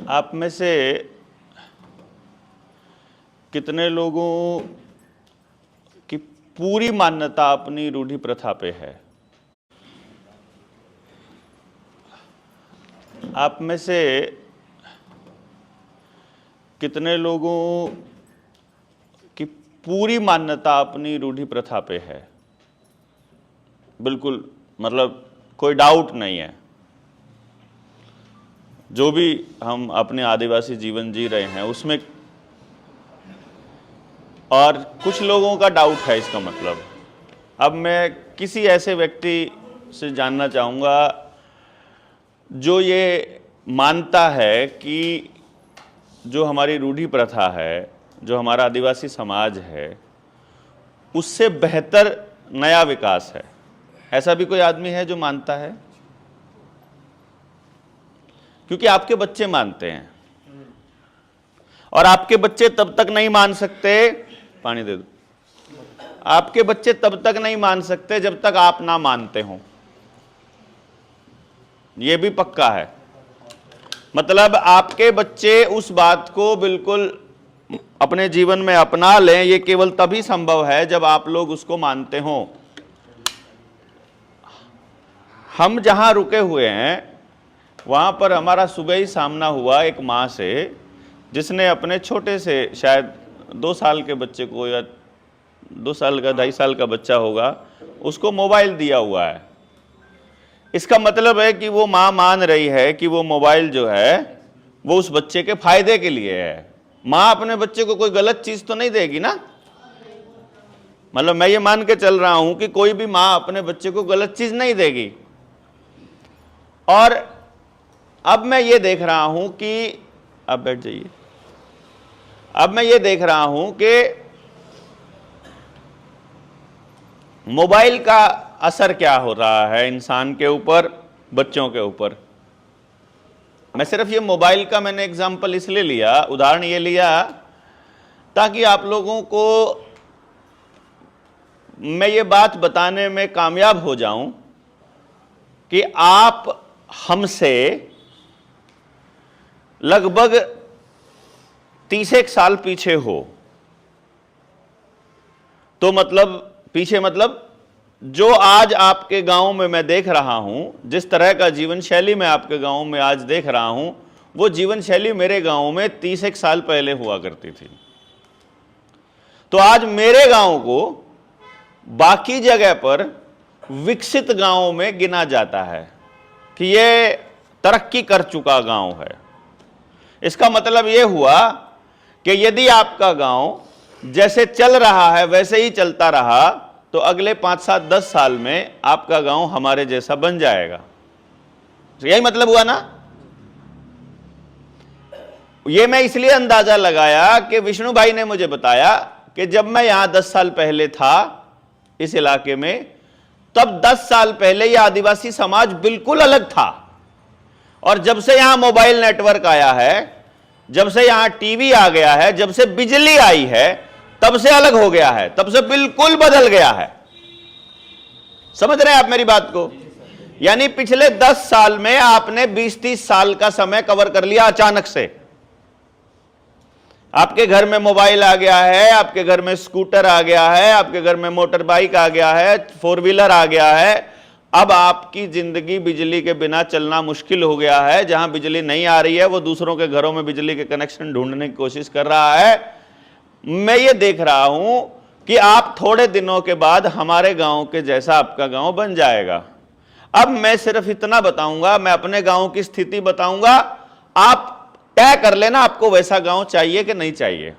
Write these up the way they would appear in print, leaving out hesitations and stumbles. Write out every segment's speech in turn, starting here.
आप में से कितने लोगों की पूरी मान्यता अपनी रूढ़ी प्रथा पे है? आप में से कितने लोगों की पूरी मान्यता अपनी रूढ़ी प्रथा पे है? बिल्कुल, मतलब कोई डाउट नहीं है। जो भी हम अपने आदिवासी जीवन जी रहे हैं उसमें, और कुछ लोगों का डाउट है इसका मतलब। अब मैं किसी ऐसे व्यक्ति से जानना चाहूँगा जो ये मानता है कि जो हमारी रूढ़ी प्रथा है, जो हमारा आदिवासी समाज है, उससे बेहतर नया विकास है। ऐसा भी कोई आदमी है जो मानता है? क्योंकि आपके बच्चे मानते हैं, और आपके बच्चे तब तक नहीं मान सकते, पानी दे दो, आपके बच्चे तब तक नहीं मान सकते जब तक आप ना मानते हो। यह भी पक्का है। मतलब आपके बच्चे उस बात को बिल्कुल अपने जीवन में अपना लें, यह केवल तभी संभव है जब आप लोग उसको मानते हो। हम जहां रुके हुए हैं वहां पर हमारा सुबह ही सामना हुआ एक माँ से, जिसने अपने छोटे से शायद 2 साल के बच्चे को, या 2 साल का 2.5 साल का बच्चा होगा, उसको मोबाइल दिया हुआ है। इसका मतलब है कि वो माँ मान रही है कि वो मोबाइल जो है वो उस बच्चे के फायदे के लिए है। माँ अपने बच्चे को कोई गलत चीज तो नहीं देगी ना। मतलब मैं ये मान के चल रहा हूं कि कोई भी माँ अपने बच्चे को गलत चीज नहीं देगी। और अब मैं ये देख रहा हूं कि, आप बैठ जाइए, अब मैं ये देख रहा हूं कि मोबाइल का असर क्या हो रहा है इंसान के ऊपर, बच्चों के ऊपर। मैं सिर्फ ये मोबाइल का मैंने एग्जाम्पल इसलिए लिया, उदाहरण ये लिया, ताकि आप लोगों को मैं ये बात बताने में कामयाब हो जाऊं कि आप हमसे लगभग 30 साल पीछे हो। तो मतलब पीछे, मतलब जो आज आपके गांव में मैं देख रहा हूं, जिस तरह का जीवन शैली मैं आपके गांव में आज देख रहा हूं, वो जीवन शैली मेरे गांव में 30 साल पहले हुआ करती थी। तो आज मेरे गांव को बाकी जगह पर विकसित गांवों में गिना जाता है कि ये तरक्की कर चुका गांव है। इसका मतलब यह हुआ कि यदि आपका गांव जैसे चल रहा है वैसे ही चलता रहा तो अगले 5, 7, 10 साल में आपका गांव हमारे जैसा बन जाएगा। तो यही मतलब हुआ ना। यह मैं इसलिए अंदाजा लगाया कि विष्णु भाई ने मुझे बताया कि जब मैं यहां 10 साल पहले था इस इलाके में, तब 10 साल पहले यह आदिवासी समाज बिल्कुल अलग था। और जब से यहां मोबाइल नेटवर्क आया है, जब से यहां टीवी आ गया है, जब से बिजली आई है, तब से अलग हो गया है, तब से बिल्कुल बदल गया है। समझ रहे हैं आप मेरी बात को? यानी पिछले 10 साल में आपने 20-30 साल का समय कवर कर लिया अचानक से। आपके घर में मोबाइल आ गया है, आपके घर में स्कूटर आ गया है, आपके घर में मोटर बाइक आ गया है, 4 व्हीलर आ गया है। अब आपकी जिंदगी बिजली के बिना चलना मुश्किल हो गया है। जहां बिजली नहीं आ रही है वो दूसरों के घरों में बिजली के कनेक्शन ढूंढने की कोशिश कर रहा है। मैं ये देख रहा हूं कि आप थोड़े दिनों के बाद हमारे गांव के जैसा आपका गांव बन जाएगा। अब मैं सिर्फ इतना बताऊंगा, मैं अपने गांव की स्थिति बताऊंगा, आप तय कर लेना आपको वैसा गांव चाहिए कि नहीं चाहिए।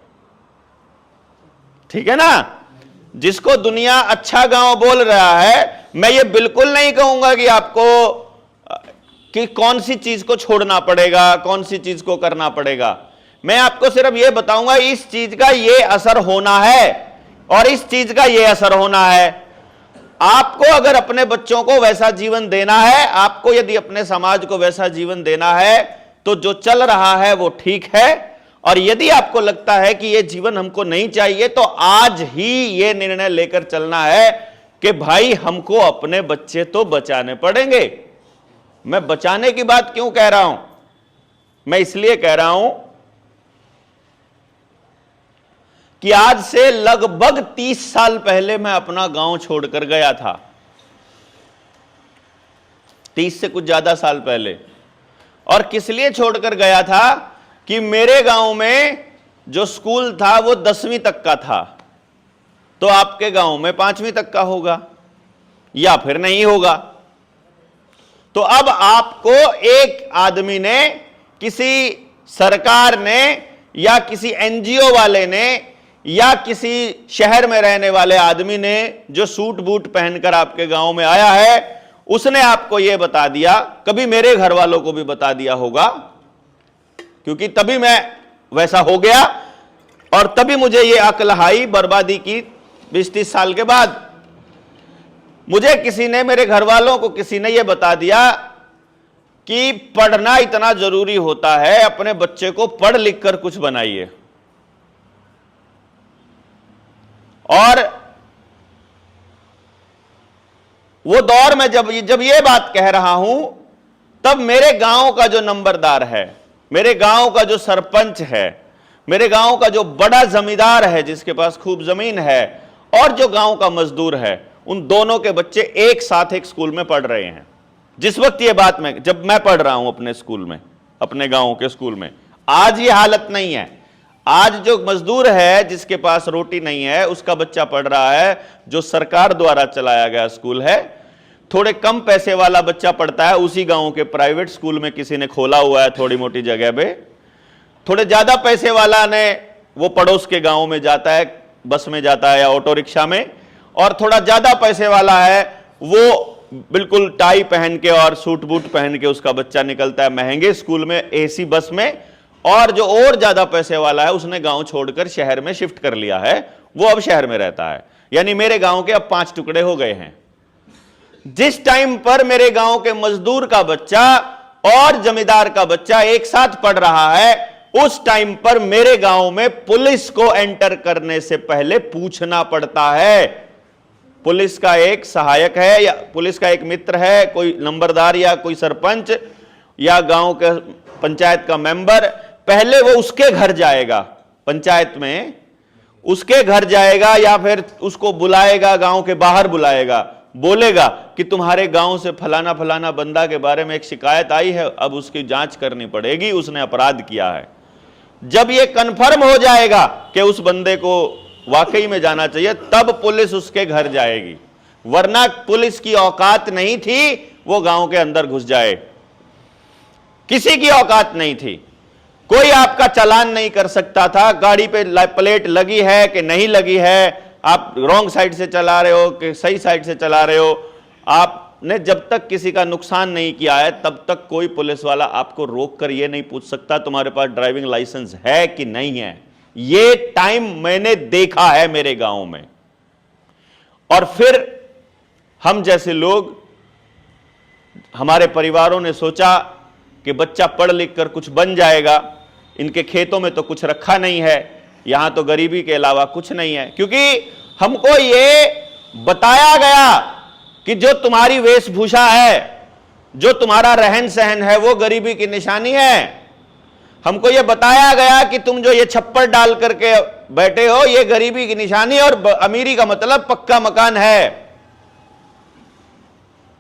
ठीक है ना। जिसको दुनिया अच्छा गांव बोल रहा है, मैं ये बिल्कुल नहीं कहूंगा कि आपको कि कौन सी चीज को छोड़ना पड़ेगा, कौन सी चीज को करना पड़ेगा। मैं आपको सिर्फ ये बताऊंगा इस चीज का ये असर होना है और इस चीज का ये असर होना है। आपको अगर अपने बच्चों को वैसा जीवन देना है, आपको यदि अपने समाज को वैसा जीवन देना है, तो जो चल रहा है वो ठीक है। और यदि आपको लगता है कि ये जीवन हमको नहीं चाहिए, तो आज ही ये निर्णय लेकर चलना है कि भाई हमको अपने बच्चे तो बचाने पड़ेंगे। मैं बचाने की बात क्यों कह रहा हूं? मैं इसलिए कह रहा हूं कि आज से लगभग 30 साल पहले मैं अपना गांव छोड़कर गया था, 30 से कुछ ज्यादा साल पहले। और किस लिए छोड़कर गया था कि मेरे गांव में जो स्कूल था वो 10वीं तक का था, तो आपके गांव में 5वीं तक का होगा या फिर नहीं होगा। तो अब आपको एक आदमी ने, किसी सरकार ने या किसी एनजीओ वाले ने या किसी शहर में रहने वाले आदमी ने जो सूट बूट पहनकर आपके गांव में आया है, उसने आपको यह बता दिया, कभी मेरे घर वालों को भी बता दिया होगा, क्योंकि तभी मैं वैसा हो गया और तभी मुझे यह अक्ल आई बर्बादी की 20-30 साल के बाद। मुझे किसी ने, मेरे घर वालों को किसी ने यह बता दिया कि पढ़ना इतना जरूरी होता है, अपने बच्चे को पढ़ लिख कर कुछ बनाइए। और वो दौर में जब ये बात कह रहा हूं, तब मेरे गांव का जो नंबरदार है, मेरे गांव का जो सरपंच है, मेरे गांव का जो बड़ा जमींदार है जिसके पास खूब जमीन है, और जो गांव का मजदूर है, उन दोनों के बच्चे एक साथ एक स्कूल में पढ़ रहे हैं। जिस वक्त ये बात जब मैं पढ़ रहा हूं अपने स्कूल में, अपने गांव के स्कूल में, आज ये हालत नहीं है। आज जो मजदूर है जिसके पास रोटी नहीं है, उसका बच्चा पढ़ रहा है, जो सरकार द्वारा चलाया गया स्कूल है। थोड़े कम पैसे वाला बच्चा पढ़ता है उसी गांव के प्राइवेट स्कूल में, किसी ने खोला हुआ है थोड़ी मोटी जगह पे। थोड़े ज्यादा पैसे वाला ने, वो पड़ोस के गांव में जाता है, बस में जाता है या ऑटो रिक्शा में। और थोड़ा ज्यादा पैसे वाला है, वो बिल्कुल टाई पहन के और सूट बूट पहन के उसका बच्चा निकलता है महंगे स्कूल में, एसी बस में। और जो और ज्यादा पैसे वाला है, उसने गांव छोड़कर शहर में शिफ्ट कर लिया है, वो अब शहर में रहता है। यानी मेरे गांव के अब 5 टुकड़े हो गए हैं। जिस टाइम पर मेरे गांव के मजदूर का बच्चा और जमींदार का बच्चा एक साथ पढ़ रहा है, उस टाइम पर मेरे गांव में पुलिस को एंटर करने से पहले पूछना पड़ता है। पुलिस का एक सहायक है या पुलिस का एक मित्र है, कोई नंबरदार या कोई सरपंच या गांव के पंचायत का मेंबर, पहले वो उसके घर जाएगा, पंचायत में उसके घर जाएगा या फिर उसको बुलाएगा, गांव के बाहर बुलाएगा, बोलेगा कि तुम्हारे गांव से फलाना फलाना बंदा के बारे में एक शिकायत आई है, अब उसकी जांच करनी पड़ेगी, उसने अपराध किया है। जब ये कन्फर्म हो जाएगा कि उस बंदे को वाकई में जाना चाहिए, तब पुलिस उसके घर जाएगी, वरना पुलिस की औकात नहीं थी वो गांव के अंदर घुस जाए। किसी की औकात नहीं थी, कोई आपका चालान नहीं कर सकता था, गाड़ी पे प्लेट लगी है कि नहीं लगी है, आप रॉन्ग साइड से चला रहे हो कि सही साइड से चला रहे हो, आपने जब तक किसी का नुकसान नहीं किया है तब तक कोई पुलिस वाला आपको रोक कर यह नहीं पूछ सकता तुम्हारे पास ड्राइविंग लाइसेंस है कि नहीं है। ये टाइम मैंने देखा है मेरे गांव में। और फिर हम जैसे लोग, हमारे परिवारों ने सोचा कि बच्चा पढ़ लिख कर कुछ बन जाएगा, इनके खेतों में तो कुछ रखा नहीं है, यहां तो गरीबी के अलावा कुछ नहीं है, क्योंकि हमको ये बताया गया कि जो तुम्हारी वेशभूषा है, जो तुम्हारा रहन सहन है, वो गरीबी की निशानी है। हमको ये बताया गया कि तुम जो ये छप्पर डाल करके बैठे हो, ये गरीबी की निशानी, और अमीरी का मतलब पक्का मकान है।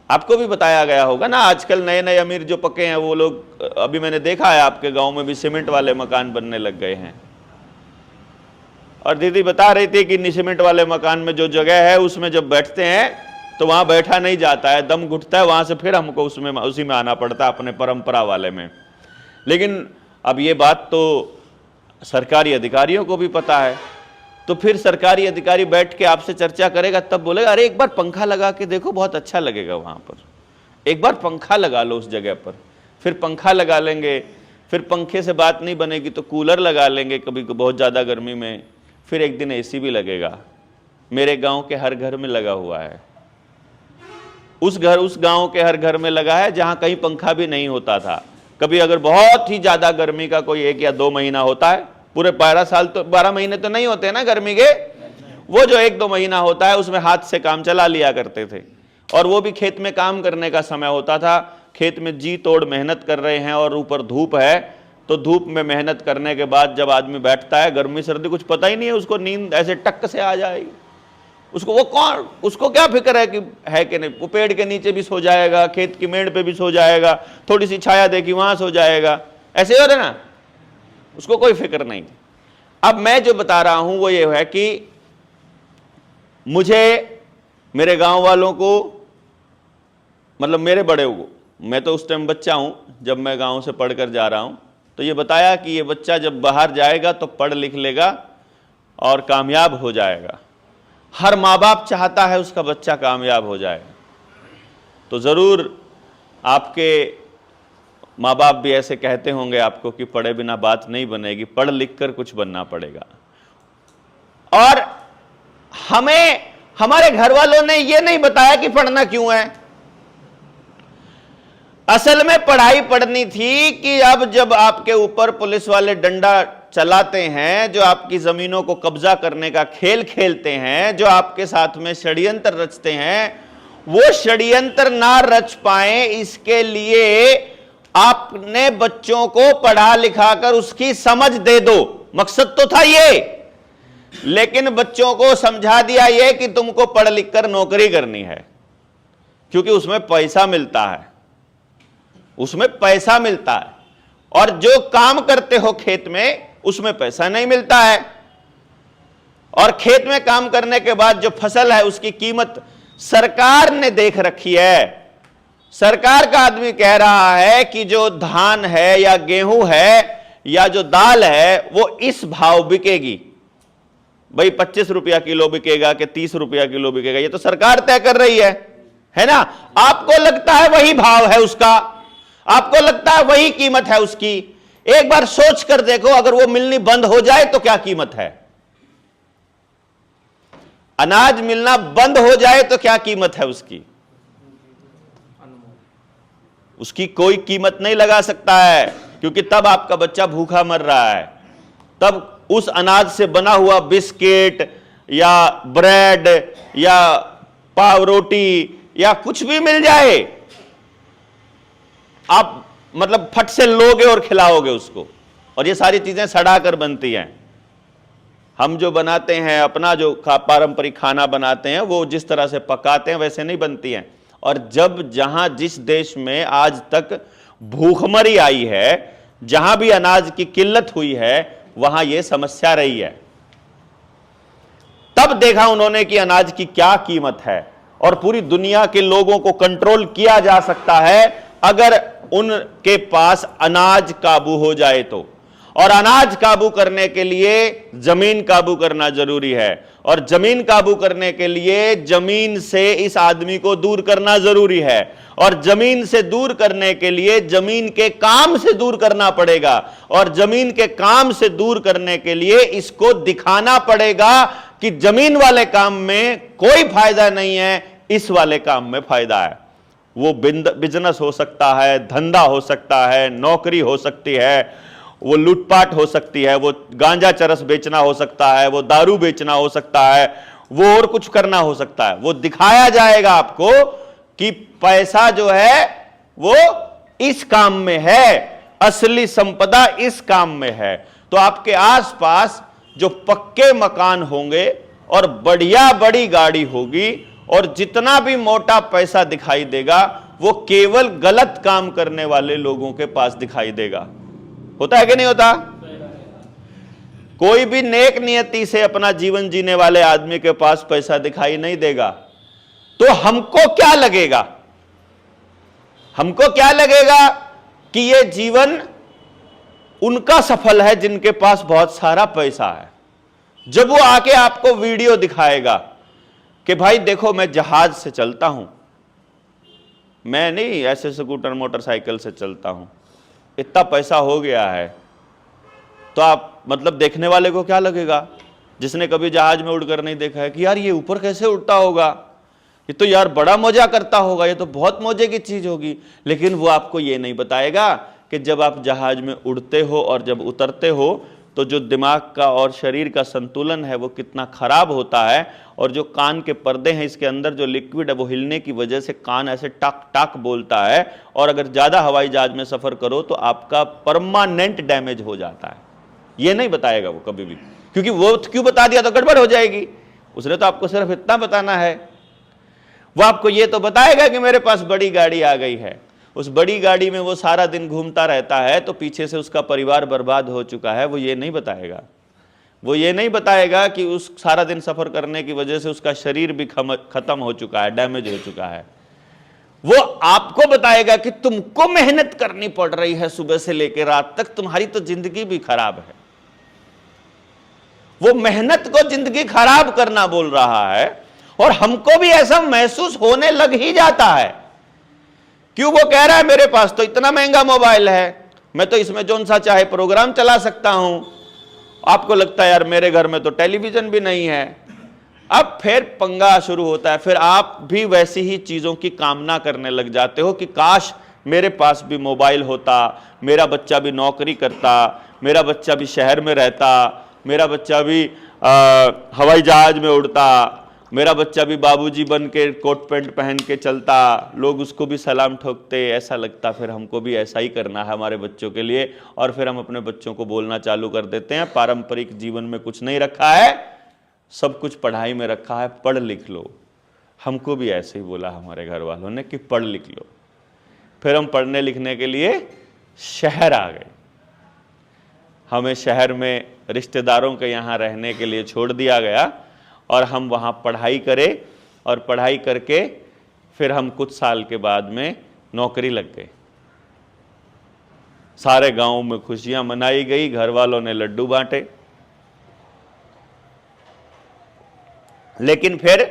आपको भी बताया गया होगा ना, आजकल नए नए अमीर जो पक्के हैं वो लोग, अभी मैंने देखा है आपके गांव में भी सीमेंट वाले मकान बनने लग गए हैं। और दीदी बता रही थी कि सीमेंट वाले मकान में जो जगह है उसमें जब बैठते हैं तो वहां बैठा नहीं जाता है, दम घुटता है, वहां से फिर हमको उसमें उसी में आना पड़ता है, अपने परंपरा वाले में। लेकिन अब ये बात तो सरकारी अधिकारियों को भी पता है, तो फिर सरकारी अधिकारी बैठ के आपसे चर्चा करेगा, तब बोलेगा अरे एक बार पंखा लगा के देखो, बहुत अच्छा लगेगा वहां पर, एक बार पंखा लगा लो उस जगह पर। फिर पंखा लगा लेंगे, फिर पंखे से बात नहीं बनेगी तो कूलर लगा लेंगे कभी बहुत ज़्यादा गर्मी में, फिर एक दिन एसी भी लगेगा। मेरे गांव के हर घर में लगा हुआ है, उस गांव के हर घर में लगा है जहां कहीं पंखा भी नहीं होता था। कभी अगर बहुत ही ज्यादा गर्मी का कोई 1 या 2 महीना होता है, पूरे 12 साल तो 12 महीने तो नहीं होते ना गर्मी के, वो जो 1-2 महीना होता है उसमें हाथ से काम चला लिया करते थे। और वो भी खेत में काम करने का समय होता था, खेत में जी तोड़ मेहनत कर रहे हैं और ऊपर धूप है, तो धूप में मेहनत करने के बाद जब आदमी बैठता है, गर्मी सर्दी कुछ पता ही नहीं है, उसको नींद ऐसे टक से आ जाएगी। उसको क्या फिक्र है कि नहीं, वो पेड़ के नीचे भी सो जाएगा, खेत की मेड़ पे भी सो जाएगा, थोड़ी सी छाया देखी वहां सो जाएगा, ऐसे हो रहा ना, उसको कोई फिक्र नहीं। अब मैं जो बता रहा हूं वो ये है कि मुझे मेरे गांव वालों को, मतलब मेरे बड़े को, मैं तो उस टाइम बच्चा हूं जब मैं गांव से पढ़कर जा रहा हूं, तो ये बताया कि ये बच्चा जब बाहर जाएगा तो पढ़ लिख लेगा और कामयाब हो जाएगा। हर माँ बाप चाहता है उसका बच्चा कामयाब हो जाए, तो ज़रूर आपके माँ बाप भी ऐसे कहते होंगे आपको कि पढ़े बिना बात नहीं बनेगी, पढ़ लिख कर कुछ बनना पड़ेगा। और हमें हमारे घर वालों ने ये नहीं बताया कि पढ़ना क्यों है। असल में पढ़ाई पढ़नी थी कि अब जब आपके ऊपर पुलिस वाले डंडा चलाते हैं, जो आपकी जमीनों को कब्जा करने का खेल खेलते हैं, जो आपके साथ में षड्यंत्र रचते हैं, वो षड्यंत्र ना रच पाए इसके लिए आपने बच्चों को पढ़ा लिखा कर उसकी समझ दे दो, मकसद तो था ये। लेकिन बच्चों को समझा दिया ये कि तुमको पढ़ लिख कर नौकरी करनी है, क्योंकि उसमें पैसा मिलता है, उसमें पैसा मिलता है, और जो काम करते हो खेत में उसमें पैसा नहीं मिलता है। और खेत में काम करने के बाद जो फसल है उसकी कीमत सरकार ने देख रखी है। सरकार का आदमी कह रहा है कि जो धान है या गेहूं है या जो दाल है वो इस भाव बिकेगी, भाई 25 रुपया किलो बिकेगा कि 30 रुपया किलो बिकेगा, ये तो सरकार तय कर रही है ना। आपको लगता है वही भाव है उसका, आपको लगता है वही कीमत है उसकी। एक बार सोच कर देखो, अगर वो मिलनी बंद हो जाए तो क्या कीमत है? अनाज मिलना बंद हो जाए तो क्या कीमत है उसकी? उसकी कोई कीमत नहीं लगा सकता है, क्योंकि तब आपका बच्चा भूखा मर रहा है। तब उस अनाज से बना हुआ बिस्किट या ब्रेड या पाव रोटी या कुछ भी मिल जाए, आप मतलब फट से लोगे और खिलाओगे उसको। और ये सारी चीजें सड़ा कर बनती हैं। हम जो बनाते हैं, अपना जो पारंपरिक खाना बनाते हैं, वो जिस तरह से पकाते हैं वैसे नहीं बनती हैं। और जब जहां जिस देश में आज तक भूखमरी आई है, जहां भी अनाज की किल्लत हुई है, वहां यह समस्या रही है। तब देखा उन्होंने कि अनाज की क्या कीमत है, और पूरी दुनिया के लोगों को कंट्रोल किया जा सकता है अगर उनके पास अनाज काबू हो जाए तो। और अनाज काबू करने के लिए जमीन काबू करना जरूरी है, और जमीन काबू करने के लिए जमीन से इस आदमी को दूर करना जरूरी है, और जमीन से दूर करने के लिए जमीन के काम से दूर करना पड़ेगा, और जमीन के काम से दूर करने के लिए इसको दिखाना पड़ेगा कि जमीन वाले काम में कोई फायदा नहीं है, इस वाले काम में फायदा है। वो बिजनेस हो सकता है, धंधा हो सकता है, नौकरी हो सकती है, वो लूटपाट हो सकती है, वो गांजा चरस बेचना हो सकता है, वो दारू बेचना हो सकता है, वो और कुछ करना हो सकता है। वो दिखाया जाएगा आपको कि पैसा जो है वो इस काम में है, असली संपदा इस काम में है। तो आपके आसपास जो पक्के मकान होंगे और बढ़िया बड़ी गाड़ी होगी, और जितना भी मोटा पैसा दिखाई देगा वो केवल गलत काम करने वाले लोगों के पास दिखाई देगा। होता है कि नहीं होता? कोई भी नेक नियति से अपना जीवन जीने वाले आदमी के पास पैसा दिखाई नहीं देगा। तो हमको क्या लगेगा? हमको क्या लगेगा कि ये जीवन उनका सफल है जिनके पास बहुत सारा पैसा है। जब वो आके आपको वीडियो दिखाएगा कि भाई देखो मैं जहाज से चलता हूं, मैं नहीं ऐसे स्कूटर मोटरसाइकिल से चलता हूं, इतना पैसा हो गया है, तो आप मतलब देखने वाले को क्या लगेगा, जिसने कभी जहाज में उड़कर नहीं देखा है, कि यार ये ऊपर कैसे उड़ता होगा, ये तो यार बड़ा मजा करता होगा, ये तो बहुत मजे की चीज होगी। लेकिन वो आपको ये नहीं बताएगा कि जब आप जहाज में उड़ते हो और जब उतरते हो तो जो दिमाग का और शरीर का संतुलन है वो कितना खराब होता है। और जो कान के पर्दे हैं, इसके अंदर जो लिक्विड है वो हिलने की वजह से कान ऐसे टक टक बोलता है, और अगर ज़्यादा हवाई जहाज में सफ़र करो तो आपका परमानेंट डैमेज हो जाता है। ये नहीं बताएगा वो कभी भी, क्योंकि वो क्यों बता दिया तो गड़बड़ हो जाएगी। उसने तो आपको सिर्फ इतना बताना है, वो आपको ये तो बताएगा कि मेरे पास बड़ी गाड़ी आ गई है। उस बड़ी गाड़ी में वो सारा दिन घूमता रहता है तो पीछे से उसका परिवार बर्बाद हो चुका है, वो ये नहीं बताएगा। वो ये नहीं बताएगा कि उस सारा दिन सफर करने की वजह से उसका शरीर भी खत्म हो चुका है, डैमेज हो चुका है। वो आपको बताएगा कि तुमको मेहनत करनी पड़ रही है सुबह से लेकर रात तक, तुम्हारी तो जिंदगी भी खराब है। वो मेहनत को जिंदगी खराब करना बोल रहा है, और हमको भी ऐसा महसूस होने लग ही जाता है। क्यों? वो कह रहा है मेरे पास तो इतना महंगा मोबाइल है, मैं तो इसमें जो सा चाहे प्रोग्राम चला सकता हूं। आपको लगता है यार मेरे घर में तो टेलीविजन भी नहीं है। अब फिर पंगा शुरू होता है, फिर आप भी वैसी ही चीजों की कामना करने लग जाते हो कि काश मेरे पास भी मोबाइल होता, मेरा बच्चा भी नौकरी करता, मेरा बच्चा भी शहर में रहता, मेरा बच्चा भी हवाई जहाज में उड़ता, मेरा बच्चा भी बाबूजी बन के कोट पैंट पहन के चलता, लोग उसको भी सलाम ठोकते। ऐसा लगता फिर हमको भी ऐसा ही करना है हमारे बच्चों के लिए। और फिर हम अपने बच्चों को बोलना चालू कर देते हैं, पारंपरिक जीवन में कुछ नहीं रखा है, सब कुछ पढ़ाई में रखा है, पढ़ लिख लो। हमको भी ऐसे ही बोला हमारे घर वालों ने कि पढ़ लिख लो। फिर हम पढ़ने लिखने के लिए शहर आ गए। हमें शहर में रिश्तेदारों के यहाँ रहने के लिए छोड़ दिया गया, और हम वहाँ पढ़ाई करें, और पढ़ाई करके फिर हम कुछ साल के बाद में नौकरी लग गए। सारे गांव में खुशियां मनाई गई, घर वालों ने लड्डू बांटे। लेकिन फिर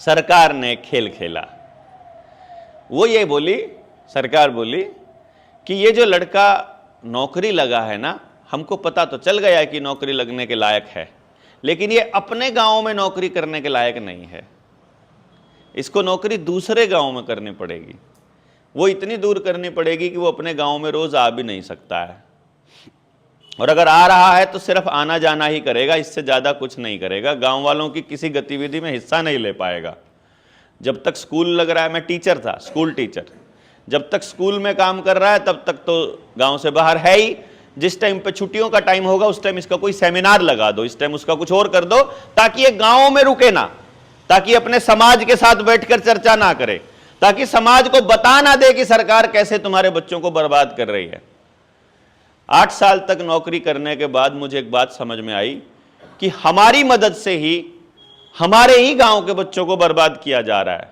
सरकार ने खेल खेला। वो ये बोली, सरकार बोली कि ये जो लड़का नौकरी लगा है ना, हमको पता तो चल गया कि नौकरी लगने के लायक है, लेकिन ये अपने गांव में नौकरी करने के लायक नहीं है। इसको नौकरी दूसरे गांव में करनी पड़ेगी। वो इतनी दूर करनी पड़ेगी कि वो अपने गांव में रोज आ भी नहीं सकता है, और अगर आ रहा है तो सिर्फ आना जाना ही करेगा, इससे ज्यादा कुछ नहीं करेगा। गांव वालों की किसी गतिविधि में हिस्सा नहीं ले पाएगा। जब तक स्कूल लग रहा है, मैं टीचर था, स्कूल टीचर, जब तक स्कूल में काम कर रहा है तब तक तो गांव से बाहर है ही। जिस टाइम पे छुट्टियों का टाइम होगा उस टाइम इसका कोई सेमिनार लगा दो, इस टाइम उसका कुछ और कर दो, ताकि ये गांव में रुके ना, ताकि अपने समाज के साथ बैठकर चर्चा ना करे, ताकि समाज को बता ना दे कि सरकार कैसे तुम्हारे बच्चों को बर्बाद कर रही है। 8 साल तक नौकरी करने के बाद मुझे एक बात समझ में आई कि हमारी मदद से ही हमारे ही गांव के बच्चों को बर्बाद किया जा रहा है।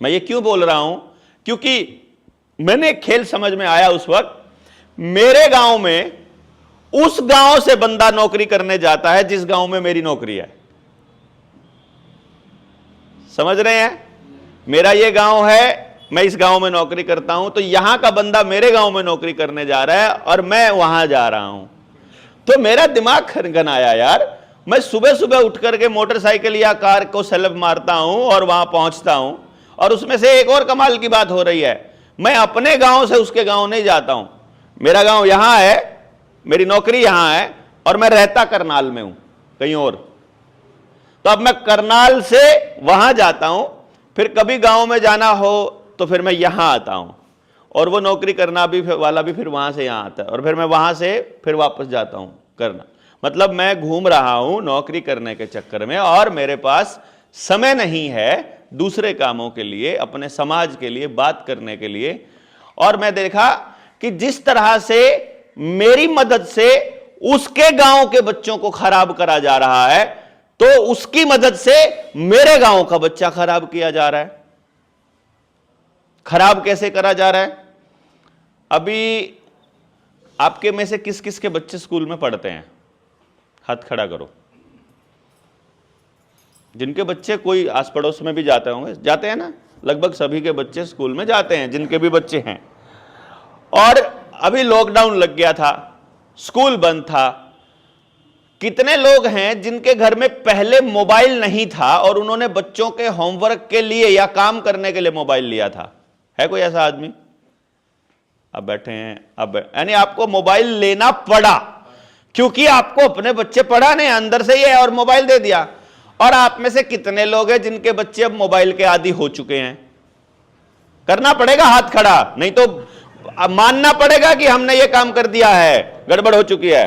मैं ये क्यों बोल रहा हूं? क्योंकि मैंने एक खेल समझ में आया उस वक्त। मेरे गांव में उस गांव से बंदा नौकरी करने जाता है जिस गांव में मेरी नौकरी है। समझ रहे हैं? मेरा ये गांव है, मैं इस गांव में नौकरी करता हूं, तो यहां का बंदा मेरे गांव में नौकरी करने जा रहा है और मैं वहां जा रहा हूं। तो मेरा दिमाग खनखनाया यार। मैं सुबह सुबह उठ करके मोटरसाइकिल या कार को सेल्फ मारता हूं और वहां पहुंचता हूं, और उसमें से एक और कमाल की बात हो रही है, मैं अपने गांव से उसके गांव नहीं जाता हूं। मेरा गांव यहां है, मेरी नौकरी यहां है, और मैं रहता करनाल में हूं, कहीं और। तो अब मैं करनाल से वहां जाता हूं, फिर कभी गांव में जाना हो तो फिर मैं यहां आता हूं, और वो नौकरी करना भी वाला भी फिर वहां से यहां आता है, और फिर मैं वहां से फिर वापस जाता हूं करना। मतलब मैं घूम रहा हूं नौकरी करने के चक्कर में, और मेरे पास समय नहीं है दूसरे कामों के लिए, अपने समाज के लिए, बात करने के लिए। और मैं देखा कि जिस तरह से मेरी मदद से उसके गांव के बच्चों को खराब करा जा रहा है, तो उसकी मदद से मेरे गांव का बच्चा खराब किया जा रहा है। खराब कैसे करा जा रहा है? अभी आपके में से किस किस के बच्चे स्कूल में पढ़ते हैं? हाथ खड़ा करो। जिनके बच्चे कोई आस पड़ोस में भी जाते होंगे, जाते हैं ना? लगभग सभी के बच्चे स्कूल में जाते हैं, जिनके भी बच्चे हैं। और अभी लॉकडाउन लग गया था, स्कूल बंद था। कितने लोग हैं जिनके घर में पहले मोबाइल नहीं था और उन्होंने बच्चों के होमवर्क के लिए या काम करने के लिए मोबाइल लिया था? है कोई ऐसा आदमी? अब बैठे हैं, अब यानी आपको मोबाइल लेना पड़ा क्योंकि आपको अपने बच्चे पढ़ाने हैं, अंदर से ही है, और मोबाइल दे दिया। और आप में से कितने लोग हैं जिनके बच्चे अब मोबाइल के आदी हो चुके हैं? करना पड़ेगा हाथ खड़ा, नहीं तो मानना पड़ेगा कि हमने ये काम कर दिया है, गड़बड़ हो चुकी है।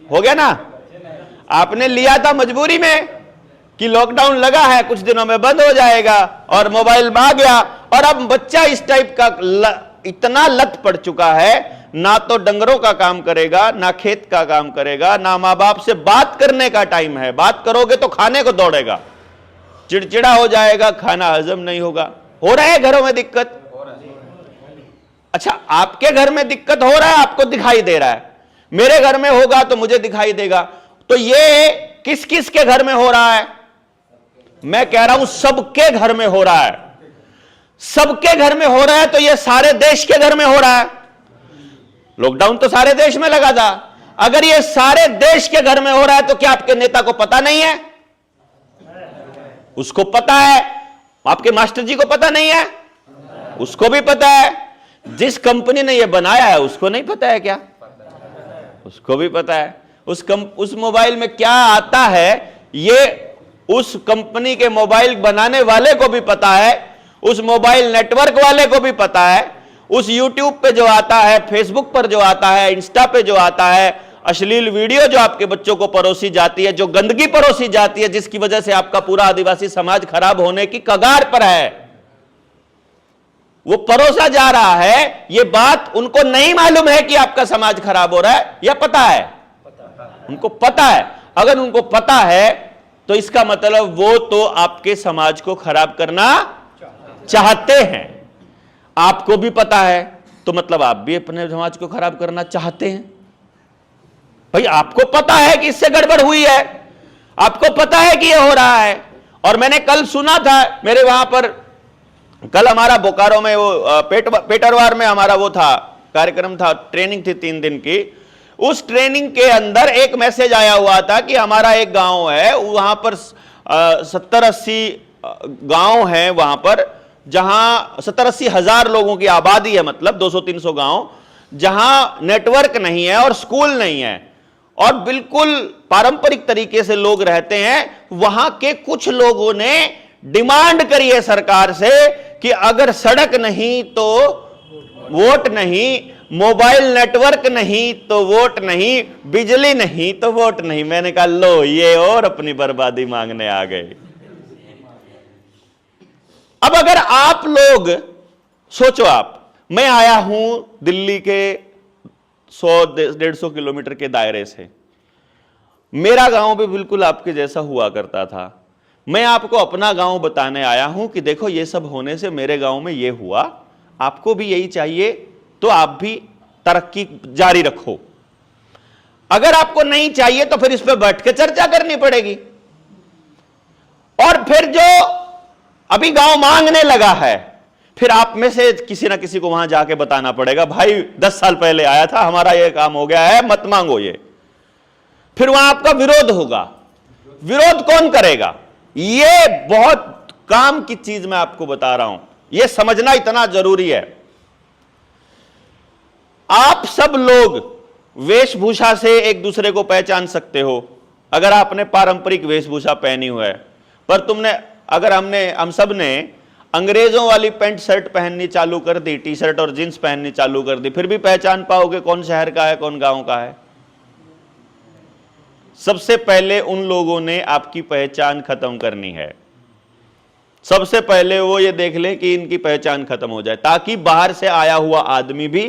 हो गया ना? आपने लिया था मजबूरी में कि लॉकडाउन लगा है, कुछ दिनों में बंद हो जाएगा, और मोबाइल में आ गया, और अब बच्चा इस टाइप का इतना लत पड़ चुका है, ना तो डंगरों का काम करेगा, ना खेत का काम करेगा, ना मां बाप से बात करने का टाइम है। बात करोगे तो खाने को दौड़ेगा, चिड़चिड़ा हो जाएगा, खाना हजम नहीं होगा। हो रहा है घरों में दिक्कत? अच्छा, आपके घर में दिक्कत हो रहा है, आपको दिखाई दे रहा है, मेरे घर में होगा तो मुझे दिखाई देगा। तो ये किस किस के घर में हो रहा है? मैं कह रहा हूं सबके घर में हो रहा है। सबके घर में हो रहा है तो ये सारे देश के घर में हो रहा है। लॉकडाउन तो सारे देश में लगा था। अगर ये सारे देश के घर में हो रहा है तो क्या आपके नेता को पता नहीं है? उसको पता है। आपके मास्टर जी को पता नहीं है? उसको भी पता है। जिस कंपनी ने ये बनाया है उसको नहीं पता है क्या? उसको भी पता है। उस मोबाइल में क्या आता है ये उस कंपनी के मोबाइल बनाने वाले को भी पता है, उस मोबाइल नेटवर्क वाले को भी पता है। उस यूट्यूब पे जो आता है, फेसबुक पर जो आता है, इंस्टा पे जो आता है, अश्लील वीडियो जो आपके बच्चों को परोसी जाती है, जो गंदगी परोसी जाती है, जिसकी वजह से आपका पूरा आदिवासी समाज खराब होने की कगार पर है, वो परोसा जा रहा है। ये बात उनको नहीं मालूम है कि आपका समाज खराब हो रहा है, या पता है? उनको पता है। अगर उनको पता है तो इसका मतलब वो तो आपके समाज को खराब करना चाहते हैं। आपको भी पता है तो मतलब आप भी अपने समाज को खराब करना चाहते हैं। भाई आपको पता है कि इससे गड़बड़ हुई है, आपको पता है कि ये हो रहा है। और मैंने कल सुना था, मेरे वहां पर कल हमारा बोकारो में वो पेटरवार में हमारा वो था कार्यक्रम था, ट्रेनिंग थी 3 दिन की। उस ट्रेनिंग के अंदर एक मैसेज आया हुआ था कि हमारा एक गांव है, वहां पर 70-80 गांव हैं वहां पर, जहां 70-80 हजार लोगों की आबादी है, मतलब 200-300 गांव, जहां नेटवर्क नहीं है और स्कूल नहीं है और बिल्कुल पारंपरिक तरीके से लोग रहते हैं। वहां के कुछ लोगों ने डिमांड करी है सरकार से कि अगर सड़क नहीं तो वोट नहीं, मोबाइल नेटवर्क नहीं तो वोट नहीं, बिजली नहीं तो वोट नहीं। मैंने कहा लो, ये और अपनी बर्बादी मांगने आ गए। अब अगर आप लोग सोचो, मैं आया हूं दिल्ली के 100-150 किलोमीटर के दायरे से, मेरा गांव भी बिल्कुल आपके जैसा हुआ करता था। मैं आपको अपना गांव बताने आया हूं कि देखो ये सब होने से मेरे गांव में ये हुआ, आपको भी यही चाहिए तो आप भी तरक्की जारी रखो। अगर आपको नहीं चाहिए तो फिर इस पर बैठ के चर्चा करनी पड़ेगी। और फिर जो अभी गांव मांगने लगा है, फिर आप में से किसी ना किसी को वहां जाके बताना पड़ेगा, भाई 10 साल पहले आया था, हमारा ये काम हो गया है, मत मांगो ये। फिर वहां आपका विरोध होगा। विरोध कौन करेगा? ये बहुत काम की चीज मैं आपको बता रहा हूं, यह समझना इतना जरूरी है। आप सब लोग वेशभूषा से एक दूसरे को पहचान सकते हो अगर आपने पारंपरिक वेशभूषा पहनी हुआ है, पर अगर हम सब ने अंग्रेजों वाली पैंट शर्ट पहननी चालू कर दी, टी शर्ट और जींस पहननी चालू कर दी, फिर भी पहचान पाओगे कौन शहर का है कौन गांव का है? सबसे पहले उन लोगों ने आपकी पहचान खत्म करनी है। सबसे पहले वो ये देख ले कि इनकी पहचान खत्म हो जाए, ताकि बाहर से आया हुआ आदमी भी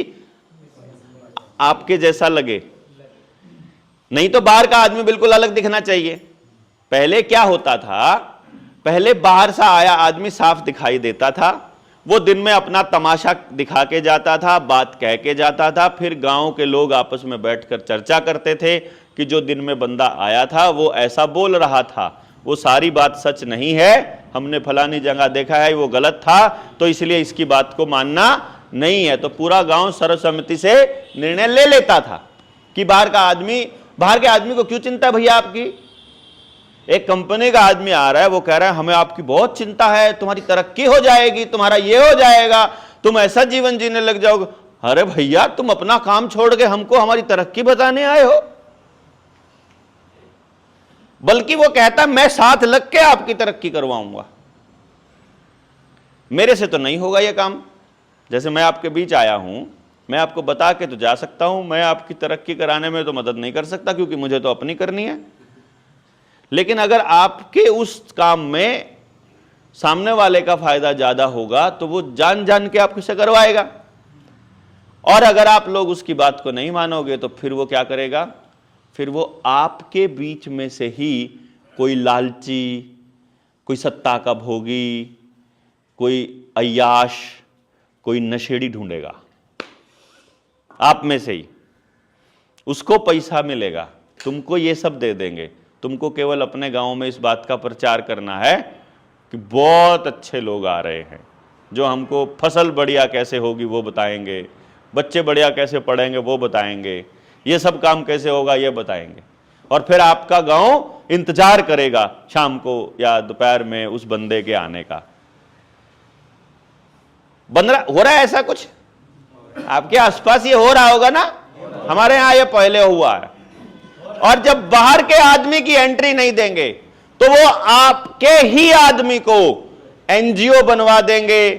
आपके जैसा लगे। नहीं तो बाहर का आदमी बिल्कुल अलग दिखना चाहिए। पहले क्या होता था, पहले बाहर से आया आदमी साफ दिखाई देता था, वो दिन में अपना तमाशा दिखा के जाता था, बात कह के जाता था, फिर गांव के लोग आपस में बैठकर चर्चा करते थे कि जो दिन में बंदा आया था वो ऐसा बोल रहा था, वो सारी बात सच नहीं है, हमने फलानी जगह देखा है वो गलत था, तो इसलिए इसकी बात को मानना नहीं है। तो पूरा गांव सर्वसम्मति से निर्णय ले लेता था कि बाहर के आदमी को क्यों चिंता है भैया आपकी? एक कंपनी का आदमी आ रहा है, वो कह रहा है हमें आपकी बहुत चिंता है, तुम्हारी तरक्की हो जाएगी, तुम्हारा ये हो जाएगा, तुम ऐसा जीवन जीने लग जाओगे। अरे भैया, तुम अपना काम छोड़ के हमको हमारी तरक्की बताने आए हो? बल्कि वो कहता मैं साथ लग के आपकी तरक्की करवाऊंगा, मेरे से तो नहीं होगा ये काम। जैसे मैं आपके बीच आया हूं, मैं आपको बता के तो जा सकता हूं, मैं आपकी तरक्की कराने में तो मदद नहीं कर सकता, क्योंकि मुझे तो अपनी करनी है। लेकिन अगर आपके उस काम में सामने वाले का फायदा ज्यादा होगा तो वो जान जान के आपसे करवाएगा। और अगर आप लोग उसकी बात को नहीं मानोगे तो फिर वो क्या करेगा? फिर वो आपके बीच में से ही कोई लालची, कोई सत्ता का भोगी, कोई अय्याश, कोई नशेड़ी ढूंढेगा आप में से ही। उसको पैसा मिलेगा, तुमको ये सब दे देंगे। तुमको केवल अपने गांव में इस बात का प्रचार करना है कि बहुत अच्छे लोग आ रहे हैं, जो हमको फसल बढ़िया कैसे होगी वो बताएंगे, बच्चे बढ़िया कैसे पढ़ेंगे वो बताएंगे, ये सब काम कैसे होगा ये बताएंगे। और फिर आपका गांव इंतजार करेगा शाम को या दोपहर में उस बंदे के आने का। हो रहा है ऐसा कुछ? आपके आसपास ये हो रहा होगा ना? हमारे यहां ये पहले हुआ है। और जब बाहर के आदमी की एंट्री नहीं देंगे तो वो आपके ही आदमी को एनजीओ बनवा देंगे,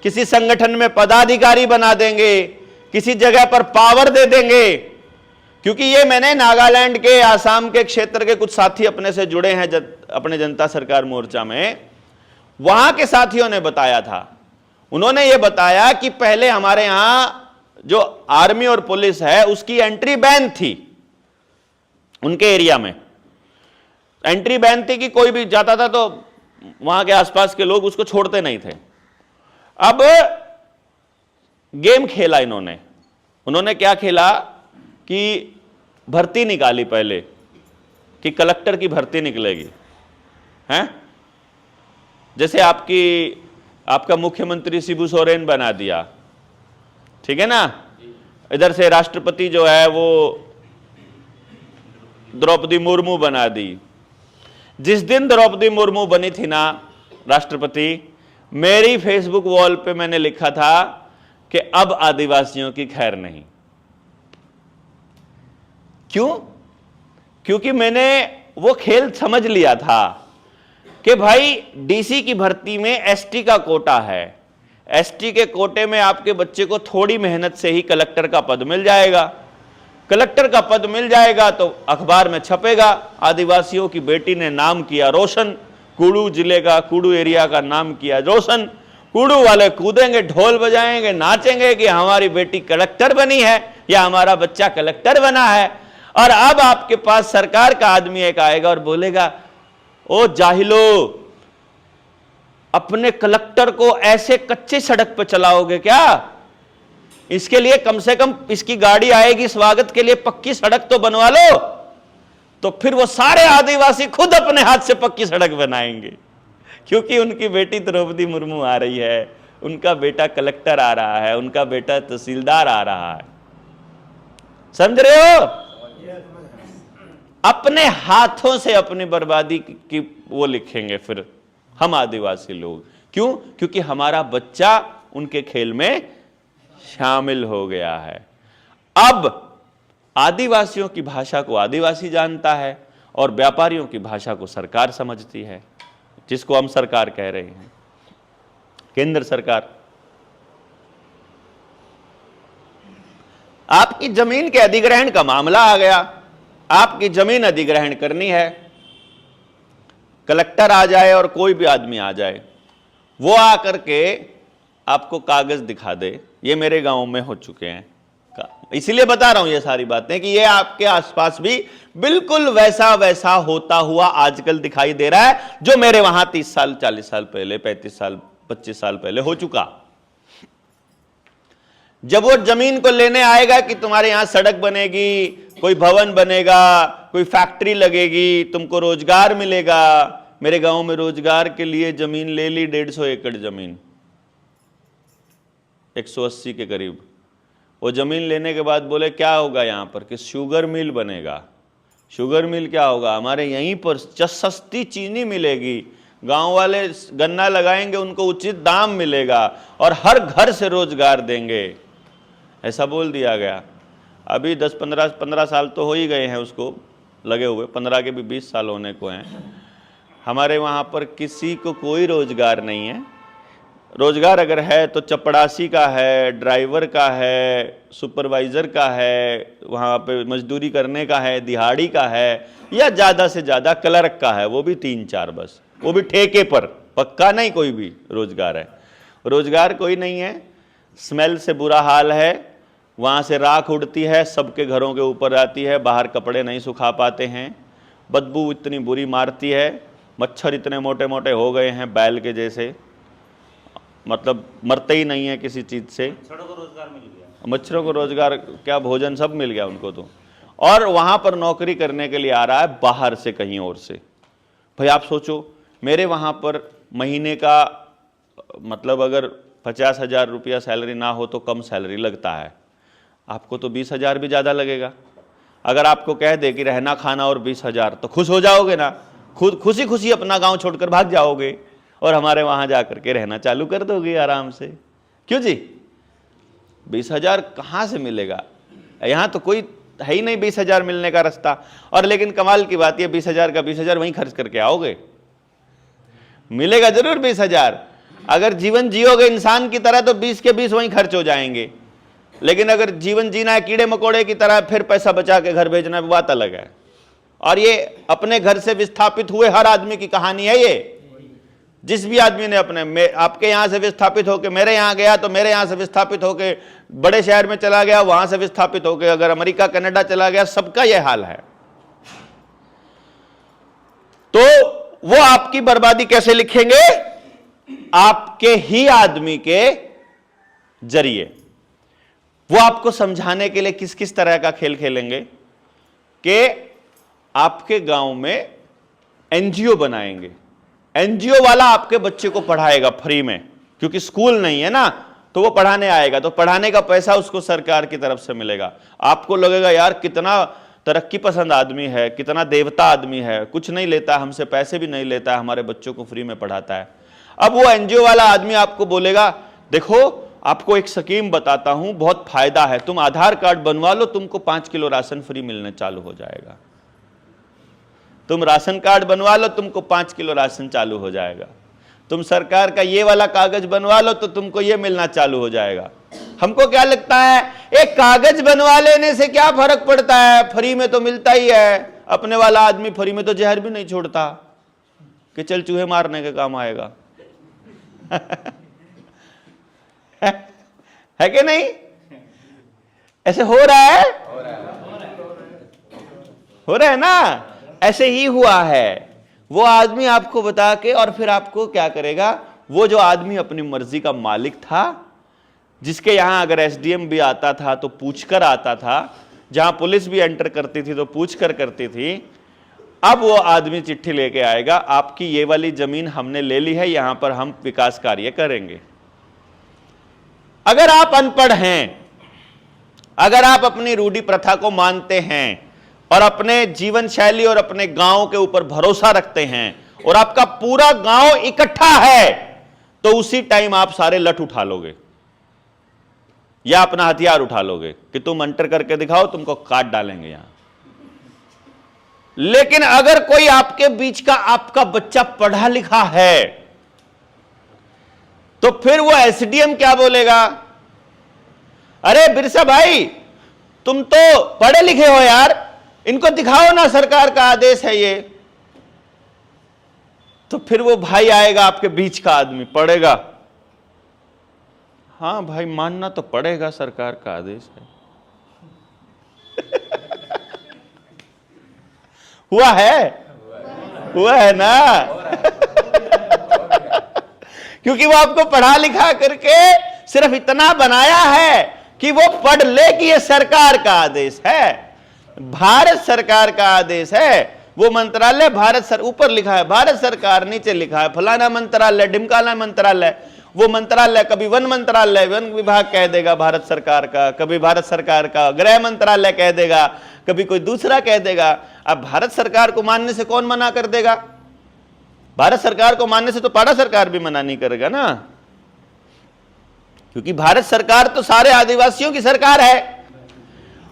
किसी संगठन में पदाधिकारी बना देंगे, किसी जगह पर पावर दे देंगे। क्योंकि ये मैंने नागालैंड के, आसाम के क्षेत्र के कुछ साथी अपने से जुड़े हैं अपने जनता सरकार मोर्चा में, वहां के साथियों ने बताया था। उन्होंने ये बताया कि पहले हमारे यहां जो आर्मी और पुलिस है उसकी एंट्री बैन थी, उनके एरिया में एंट्री बैन थी कि कोई भी जाता था तो वहां के आसपास के लोग उसको छोड़ते नहीं थे। अब गेम खेला उन्होंने क्या खेला कि भर्ती निकाली पहले कि कलेक्टर की भर्ती निकलेगी, हैं? जैसे आपका मुख्यमंत्री शिबू सोरेन बना दिया, ठीक है ना? इधर से राष्ट्रपति जो है वो द्रौपदी मुर्मू बना दी। जिस दिन द्रौपदी मुर्मू बनी थी ना राष्ट्रपति, मेरी फेसबुक वॉल पे मैंने लिखा था कि अब आदिवासियों की खैर नहीं। क्यों? क्योंकि मैंने वो खेल समझ लिया था कि भाई डीसी की भर्ती में एसटी का कोटा है, एसटी के कोटे में आपके बच्चे को थोड़ी मेहनत से ही कलेक्टर का पद मिल जाएगा। कलेक्टर का पद मिल जाएगा तो अखबार में छपेगा, आदिवासियों की बेटी ने नाम किया रोशन, कुडू जिले का, कुडू एरिया का नाम किया रोशन। कुडू वाले कूदेंगे, ढोल बजाएंगे, नाचेंगे कि हमारी बेटी कलेक्टर बनी है या हमारा बच्चा कलेक्टर बना है। और अब आपके पास सरकार का आदमी एक आएगा और बोलेगा, ओ जाहिलो, अपने कलेक्टर को ऐसे कच्चे सड़क पर चलाओगे क्या? इसके लिए कम से कम इसकी गाड़ी आएगी स्वागत के लिए, पक्की सड़क तो बनवा लो। तो फिर वो सारे आदिवासी खुद अपने हाथ से पक्की सड़क बनाएंगे, क्योंकि उनकी बेटी द्रौपदी मुर्मू आ रही है, उनका बेटा कलेक्टर आ रहा है, उनका बेटा तहसीलदार आ रहा है। समझ रहे हो? अपने हाथों से अपनी बर्बादी की वो लिखेंगे फिर हम आदिवासी लोग। क्यों? क्योंकि हमारा बच्चा उनके खेल में शामिल हो गया है। अब आदिवासियों की भाषा को आदिवासी जानता है और व्यापारियों की भाषा को सरकार समझती है, जिसको हम सरकार कह रहे हैं, केंद्र सरकार। आपकी जमीन के अधिग्रहण का मामला आ गया, आपकी जमीन अधिग्रहण करनी है, कलेक्टर आ जाए और कोई भी आदमी आ जाए, वो आकर के आपको कागज दिखा दे। ये मेरे गांव में हो चुके हैं, इसीलिए बता रहा हूं ये सारी बातें कि ये आपके आसपास भी बिल्कुल वैसा वैसा होता हुआ आजकल दिखाई दे रहा है जो मेरे वहां 30 साल 40 साल पहले, 35 साल 25 साल पहले हो चुका। जब वो जमीन को लेने आएगा कि तुम्हारे यहां सड़क बनेगी, कोई भवन बनेगा, कोई फैक्ट्री लगेगी, तुमको रोजगार मिलेगा। मेरे गांव में रोजगार के लिए जमीन ले ली, 150 एकड़ जमीन, 180 के करीब। वो जमीन लेने के बाद बोले क्या होगा यहां पर? कि शुगर मिल बनेगा। शुगर मिल क्या होगा? हमारे यहीं पर सस्ती चीनी मिलेगी, गांव वाले गन्ना लगाएंगे, उनको उचित दाम मिलेगा और हर घर से रोजगार देंगे। ऐसा बोल दिया गया। अभी 10-15 साल तो हो ही गए हैं उसको लगे हुए, 15 के भी 20 साल होने को हैं। हमारे वहाँ पर किसी को कोई रोजगार नहीं है। रोजगार अगर है तो चपड़ासी का है, ड्राइवर का है, सुपरवाइज़र का है, वहाँ पे मजदूरी करने का है, दिहाड़ी का है, या ज़्यादा से ज़्यादा क्लर्क का है, वो भी 3-4 बस, वो भी ठेके पर, पक्का नहीं कोई भी रोजगार है। रोजगार कोई नहीं है। स्मेल से बुरा हाल है, वहाँ से राख उड़ती है, सबके घरों के ऊपर आती है, बाहर कपड़े नहीं सुखा पाते हैं, बदबू इतनी बुरी मारती है, मच्छर इतने मोटे मोटे हो गए हैं बैल के जैसे, मतलब मरते ही नहीं है किसी चीज़ से। मच्छरों को रोजगार मिल गया, मच्छरों को रोजगार क्या, भोजन सब मिल गया उनको तो। और वहाँ पर नौकरी करने के लिए आ रहा है बाहर से, कहीं और से। भाई आप सोचो, मेरे वहाँ पर महीने का मतलब अगर 50,000 रुपया सैलरी ना हो तो कम सैलरी लगता है, आपको तो 20,000 भी ज़्यादा लगेगा। अगर आपको कह दे कि रहना खाना और 20,000, तो खुश हो जाओगे ना, खुद खुशी खुशी अपना गांव छोड़कर भाग जाओगे और हमारे वहाँ जा करके रहना चालू कर दोगे आराम से। क्यों जी? 20,000 कहाँ से मिलेगा? यहाँ तो कोई है ही नहीं 20,000 मिलने का रास्ता। और लेकिन कमाल की बात यह 20,000 का 20,000 वहीं खर्च करके आओगे, मिलेगा जरूर 20,000। अगर जीवन जियोगे इंसान की तरह तो 20 के 20 वहीं खर्च हो जाएंगे, लेकिन अगर जीवन जीना है कीड़े मकोड़े की तरह, फिर पैसा बचा के घर भेजना बात अलग है। और ये अपने घर से विस्थापित हुए हर आदमी की कहानी है ये। जिस भी आदमी ने आपके यहाँ से विस्थापित होकर मेरे यहाँ गया, तो मेरे यहाँ से विस्थापित होकर बड़े शहर में चला गया, वहां से विस्थापित होकर अगर अमेरिका कनाडा चला गया, सबका यह हाल है। तो वो आपकी बर्बादी कैसे लिखेंगे? आपके ही आदमी के जरिए। वो आपको समझाने के लिए किस किस तरह का खेल खेलेंगे कि आपके गांव में एनजीओ बनाएंगे, एनजीओ वाला आपके बच्चे को पढ़ाएगा फ्री में, क्योंकि स्कूल नहीं है ना, तो वो पढ़ाने आएगा, तो पढ़ाने का पैसा उसको सरकार की तरफ से मिलेगा। आपको लगेगा यार कितना तरक्की पसंद आदमी है, कितना देवता आदमी है, कुछ नहीं लेता हमसे, पैसे भी नहीं लेता है, हमारे बच्चों को फ्री में पढ़ाता है। अब वो एनजीओ वाला आदमी आपको बोलेगा, देखो आपको एक स्कीम बताता हूं, बहुत फायदा है, तुम आधार कार्ड बनवा लो, तुमको 5 किलो राशन फ्री मिलने चालू हो जाएगा। तुम राशन कार्ड बनवा लो, तुमको 5 किलो राशन चालू हो जाएगा। तुम सरकार का ये वाला कागज बनवा लो तो तुमको ये मिलना चालू हो जाएगा। हमको क्या लगता है, एक कागज बनवा लेने से क्या फर्क पड़ता है, फ्री में तो मिलता ही है। अपने वाला आदमी फ्री में तो जहर भी नहीं छोड़ता कि चल चूहे मारने के काम आएगा। है कि नहीं? ऐसे हो रहा है, हो रहा है ना? ऐसे ही हुआ है। वो आदमी आपको बता के और फिर आपको क्या करेगा, वो जो आदमी अपनी मर्जी का मालिक था, जिसके यहां अगर एसडीएम भी आता था तो पूछकर आता था, जहां पुलिस भी एंटर करती थी तो पूछकर करती थी, अब वो आदमी चिट्ठी लेके आएगा, आपकी ये वाली जमीन हमने ले ली है, यहां पर हम विकास कार्य करेंगे। अगर आप अनपढ़ हैं, अगर आप अपनी रूढ़ी प्रथा को मानते हैं और अपने जीवन शैली और अपने गांव के ऊपर भरोसा रखते हैं और आपका पूरा गांव इकट्ठा है, तो उसी टाइम आप सारे लठ उठा लोगे या अपना हथियार उठा लोगे कि तुम एंटर करके दिखाओ, तुमको काट डालेंगे यहां। लेकिन अगर कोई आपके बीच का आपका बच्चा पढ़ा लिखा है, तो फिर वो एसडीएम क्या बोलेगा, अरे बिरसा भाई तुम तो पढ़े लिखे हो यार, इनको दिखाओ ना, सरकार का आदेश है ये। तो फिर वो भाई आएगा, आपके बीच का आदमी पढ़ेगा, हाँ भाई मानना तो पड़ेगा, सरकार का आदेश है। हुआ है ना? क्योंकि वो आपको पढ़ा लिखा करके सिर्फ इतना बनाया है कि वो पढ़ ले कि ये सरकार का आदेश है, भारत सरकार का आदेश है। वो मंत्रालय भारत ऊपर लिखा है भारत सरकार, नीचे लिखा है फलाना मंत्रालय, ढिमकाना मंत्रालय। वो मंत्रालय कभी वन मंत्रालय, वन विभाग कह देगा भारत सरकार का, कभी भारत सरकार का गृह मंत्रालय कह देगा, कभी कोई दूसरा कह देगा। अब भारत सरकार को मानने से कौन मना कर देगा? भारत सरकार को मानने से तो पाड़ा सरकार भी मना नहीं करेगा ना, क्योंकि भारत सरकार तो सारे आदिवासियों की सरकार है।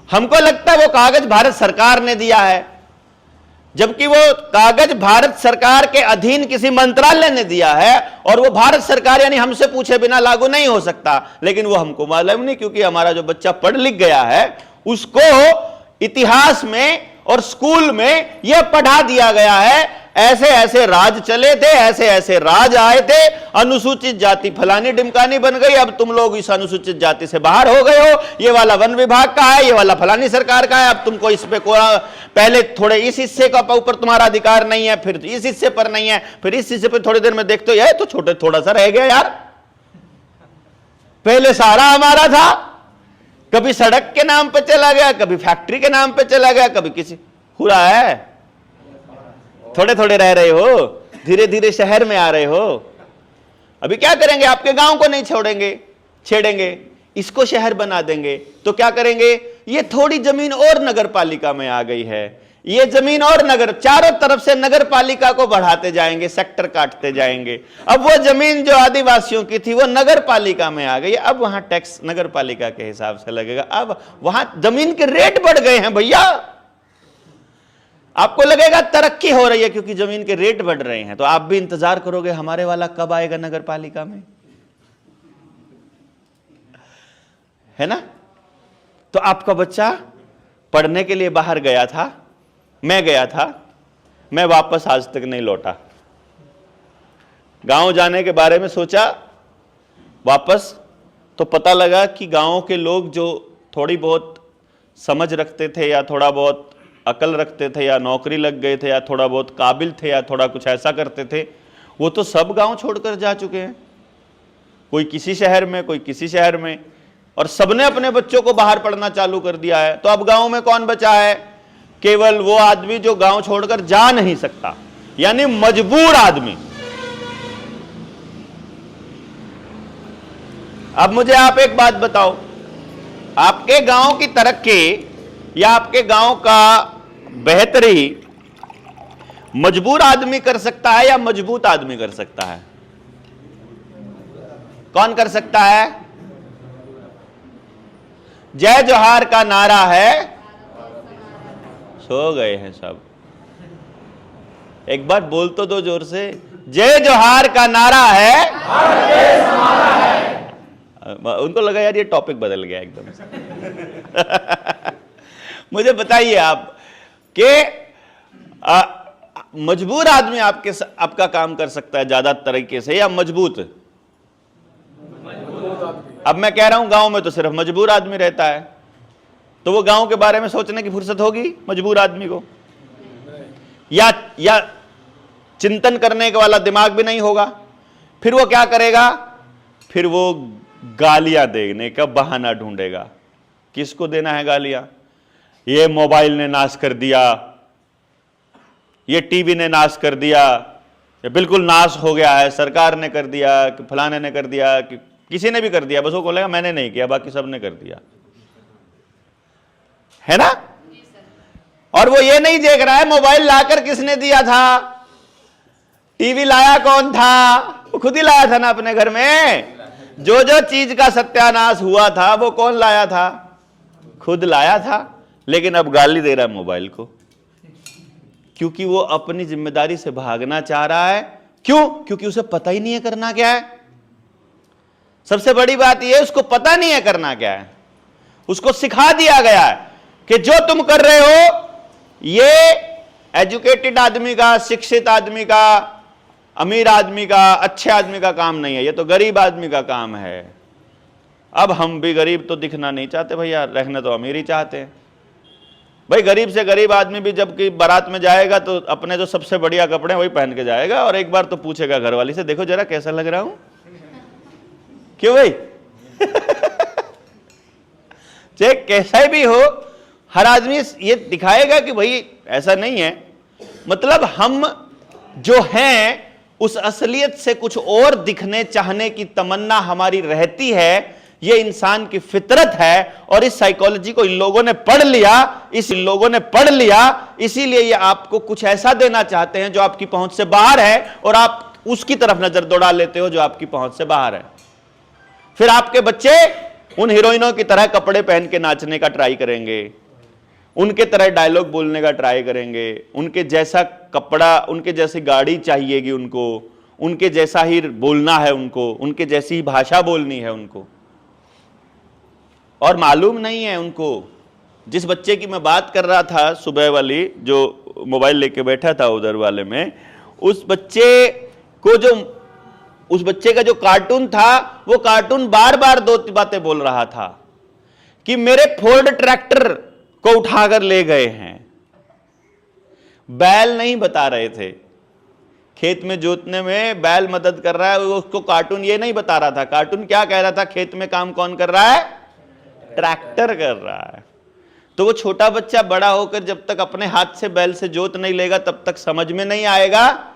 हमको लगता है वो कागज भारत सरकार ने दिया है, जबकि वो कागज भारत सरकार के अधीन किसी मंत्रालय ने दिया है, और वो भारत सरकार यानी हमसे पूछे बिना लागू नहीं हो सकता। लेकिन वो हमको मालूम नहीं, क्योंकि हमारा जो बच्चा पढ़ लिख गया है उसको इतिहास में और स्कूल में यह पढ़ा दिया गया है, ऐसे ऐसे राज चले थे, ऐसे ऐसे राज आए थे, अनुसूचित जाति फलानी डिमकानी बन गई, अब तुम लोग इस अनुसूचित जाति से बाहर हो गए हो, ये वाला वन विभाग का है, ये वाला फलानी सरकार का है, अब तुमको इस पे पहले थोड़े इस हिस्से का ऊपर तुम्हारा अधिकार नहीं है, फिर इस हिस्से पर नहीं है, फिर इस हिस्से पर थोड़ी देर में देखते हो ये तो छोटे थोड़ा सा रह गया यार, पहले सारा हमारा था। कभी सड़क के नाम पे चला गया, कभी फैक्ट्री के नाम पे चला गया, कभी किसी हो रहा है, थोड़े थोड़े रह रहे हो, धीरे धीरे शहर में आ रहे हो। अभी क्या करेंगे, आपके गांव को नहीं छोड़ेंगे, छेड़ेंगे, इसको शहर बना देंगे, तो क्या करेंगे, ये थोड़ी जमीन और नगर पालिका में आ गई है, ये जमीन और नगर, चारों तरफ से नगर पालिका को बढ़ाते जाएंगे, सेक्टर काटते जाएंगे। अब वो जमीन जो आदिवासियों की थी वो नगर पालिका में आ गई, अब वहां टैक्स नगर पालिका के हिसाब से लगेगा, अब वहां जमीन के रेट बढ़ गए हैं भैया। आपको लगेगा तरक्की हो रही है क्योंकि जमीन के रेट बढ़ रहे हैं, तो आप भी इंतजार करोगे हमारे वाला कब आएगा नगर पालिका में, है ना। तो आपका बच्चा पढ़ने के लिए बाहर गया था, मैं गया था, मैं वापस आज तक नहीं लौटा। गांव जाने के बारे में सोचा वापस, तो पता लगा कि गांव के लोग जो थोड़ी बहुत समझ रखते थे या थोड़ा बहुत अकल रखते थे या नौकरी लग गए थे या थोड़ा बहुत काबिल थे या थोड़ा कुछ ऐसा करते थे, वो तो सब गांव छोड़कर जा चुके हैं, कोई किसी शहर में, कोई किसी शहर में, और सबने अपने बच्चों को बाहर पढ़ना चालू कर दिया है। तो अब गांव में कौन बचा है, केवल वो आदमी जो गांव छोड़कर जा नहीं सकता, यानी मजबूर आदमी। अब मुझे आप एक बात बताओ, आपके गांव की तरक्की या आपके गांव का बेहतरी मजबूर आदमी कर सकता है या मजबूत आदमी कर सकता है? कौन कर सकता है? जय जोहार का नारा है, सो गए हैं सब, एक बार बोल तो दो जोर से, जय जोहार का नारा है, उनको लगा यार ये टॉपिक बदल गया एकदम से। मुझे बताइए आप कि मजबूर आदमी आपका काम कर सकता है ज्यादा तरीके से या मजबूत? अब मैं कह रहा हूं गांव में तो सिर्फ मजबूर आदमी रहता है, तो वो गांव के बारे में सोचने की फुर्सत होगी मजबूर आदमी को? या चिंतन करने के वाला दिमाग भी नहीं होगा? फिर वो क्या करेगा? फिर वो गालियां देने का बहाना ढूंढेगा। किसको देना है गालियां? ये मोबाइल ने नाश कर दिया, ये टीवी ने नाश कर दिया, ये बिल्कुल नाश हो गया है, सरकार ने कर दिया, कि फलाने ने कर दिया, कि किसी ने भी कर दिया, बस वो बोलेगा मैंने नहीं किया, बाकी सब ने कर दिया, है ना। और वो ये नहीं देख रहा है मोबाइल लाकर किसने दिया था, टीवी लाया कौन था, वो खुद ही लाया था ना अपने घर में। जो जो चीज का सत्यानाश हुआ था वो कौन लाया था? खुद लाया था। लेकिन अब गाली दे रहा है मोबाइल को, क्योंकि वो अपनी जिम्मेदारी से भागना चाह रहा है। क्यों? क्योंकि उसे पता ही नहीं है करना क्या है। सबसे बड़ी बात यह, उसको पता नहीं है करना क्या है, उसको सिखा दिया गया है कि जो तुम कर रहे हो ये एजुकेटेड आदमी का, शिक्षित आदमी का, अमीर आदमी का, अच्छे आदमी का काम नहीं है, ये तो गरीब आदमी का काम है। अब हम भी गरीब तो दिखना नहीं चाहते भैया, रहना तो अमीर ही चाहते हैं। भाई गरीब से गरीब आदमी भी जब कि बारात में जाएगा तो अपने जो सबसे बढ़िया कपड़े वही पहन के जाएगा, और एक बार तो पूछेगा घरवाली से, देखो जरा कैसा लग रहा हूं। क्यों भाई? चाहे कैसा भी हो, हर आदमी ये दिखाएगा कि भाई ऐसा नहीं है। मतलब हम जो हैं उस असलियत से कुछ और दिखने चाहने की तमन्ना हमारी रहती है, ये इंसान की फितरत है। और इस साइकोलॉजी को इन लोगों ने पढ़ लिया, इसीलिए ये आपको कुछ ऐसा देना चाहते हैं जो आपकी पहुंच से बाहर है, और आप उसकी तरफ नजर दौड़ा लेते हो जो आपकी पहुंच से बाहर है। फिर आपके बच्चे उन हीरोइनों की तरह कपड़े पहन के नाचने का ट्राई करेंगे, उनके तरह डायलॉग बोलने का ट्राई करेंगे, उनके जैसा कपड़ा, उनके जैसी गाड़ी चाहिएगी उनको, उनके जैसा ही बोलना है उनको, उनके जैसी ही भाषा बोलनी है उनको। और मालूम नहीं है उनको। जिस बच्चे की मैं बात कर रहा था सुबह वाली, जो मोबाइल लेके बैठा था उधर वाले में, उस बच्चे का जो कार्टून था, वो कार्टून बार बार दो बातें बोल रहा था कि मेरे फोर्ड ट्रैक्टर को उठाकर ले गए हैं। बैल नहीं बता रहे थे, खेत में जोतने में बैल मदद कर रहा है, उसको कार्टून ये नहीं बता रहा था। कार्टून क्या कह रहा था? खेत में काम कौन कर रहा है? ट्रैक्टर कर रहा है। तो वो छोटा बच्चा बड़ा होकर जब तक अपने हाथ से बैल से जोत नहीं लेगा, तब तक समझ में नहीं आएगा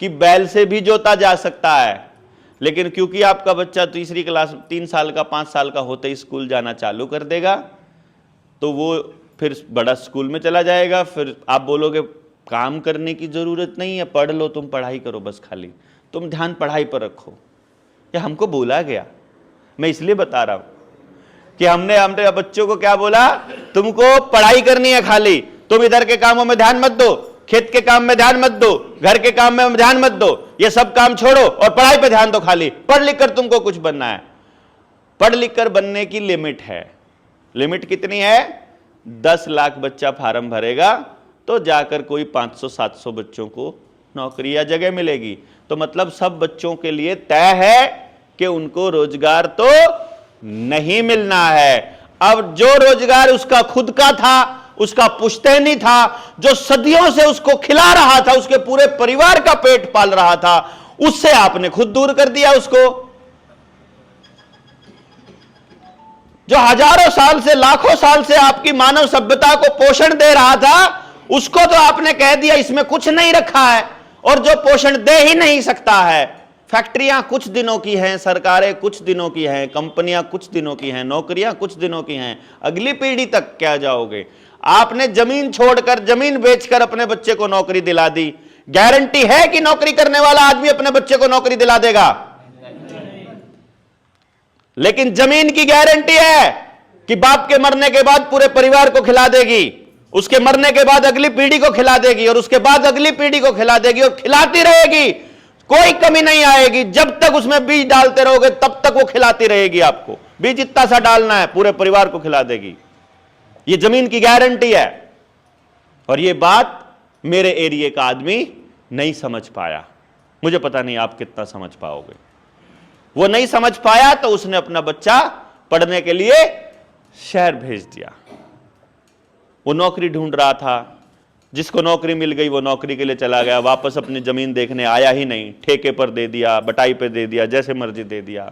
कि बैल से भी जोता जा सकता है। लेकिन क्योंकि आपका बच्चा तीसरी क्लास, 3 साल का 5 साल का होते ही स्कूल जाना चालू कर देगा, तो वो फिर बड़ा स्कूल में चला जाएगा। फिर आप बोलोगे काम करने की जरूरत नहीं है, पढ़ लो, तुम पढ़ाई करो बस, खाली तुम ध्यान पढ़ाई पर रखो। या हमको बोला गया, मैं इसलिए बता रहा हूं कि हमने बच्चों को क्या बोला? तुमको पढ़ाई करनी है खाली, तुम इधर के कामों में ध्यान मत दो, खेत के काम में ध्यान मत दो, घर के काम में ध्यान मत दो, ये सब काम छोड़ो और पढ़ाई पे ध्यान दो खाली। पढ़ लिख कर तुमको कुछ बनना है। पढ़ लिख कर बनने की लिमिट है। लिमिट कितनी है? 10 लाख बच्चा फार्म भरेगा तो जाकर कोई 500-700 बच्चों को नौकरी या जगह मिलेगी। तो मतलब सब बच्चों के लिए तय है कि उनको रोजगार तो नहीं मिलना है। अब जो रोजगार उसका खुद का था, उसका पुश्तैनी था, जो सदियों से उसको खिला रहा था, उसके पूरे परिवार का पेट पाल रहा था, उससे आपने खुद दूर कर दिया उसको। जो हजारों साल से, लाखों साल से आपकी मानव सभ्यता को पोषण दे रहा था, उसको तो आपने कह दिया इसमें कुछ नहीं रखा है। और जो पोषण दे ही नहीं सकता है, फैक्ट्रियां कुछ दिनों की हैं, सरकारें कुछ दिनों की हैं, कंपनियां कुछ दिनों की हैं, नौकरियां कुछ दिनों की हैं, अगली पीढ़ी तक क्या जाओगे? आपने जमीन छोड़कर, जमीन बेचकर अपने बच्चे को नौकरी दिला दी। गारंटी है कि नौकरी करने वाला आदमी अपने बच्चे को नौकरी दिला देगा? लेकिन जमीन की गारंटी है कि बाप के मरने के बाद पूरे परिवार को खिला देगी, उसके मरने के बाद अगली पीढ़ी को खिला देगी, और उसके बाद अगली पीढ़ी को खिला देगी, और खिलाती रहेगी, कोई कमी नहीं आएगी। जब तक उसमें बीज डालते रहोगे तब तक वो खिलाती रहेगी आपको। बीज इतना सा डालना है, पूरे परिवार को खिला देगी। ये जमीन की गारंटी है। और ये बात मेरे एरिया का आदमी नहीं समझ पाया। मुझे पता नहीं आप कितना समझ पाओगे। वो नहीं समझ पाया तो उसने अपना बच्चा पढ़ने के लिए शहर भेज दिया। वो नौकरी ढूंढ रहा था, जिसको नौकरी मिल गई वो नौकरी के लिए चला गया, वापस अपनी जमीन देखने आया ही नहीं, ठेके पर दे दिया, बटाई पे दे दिया, जैसे मर्जी दे दिया।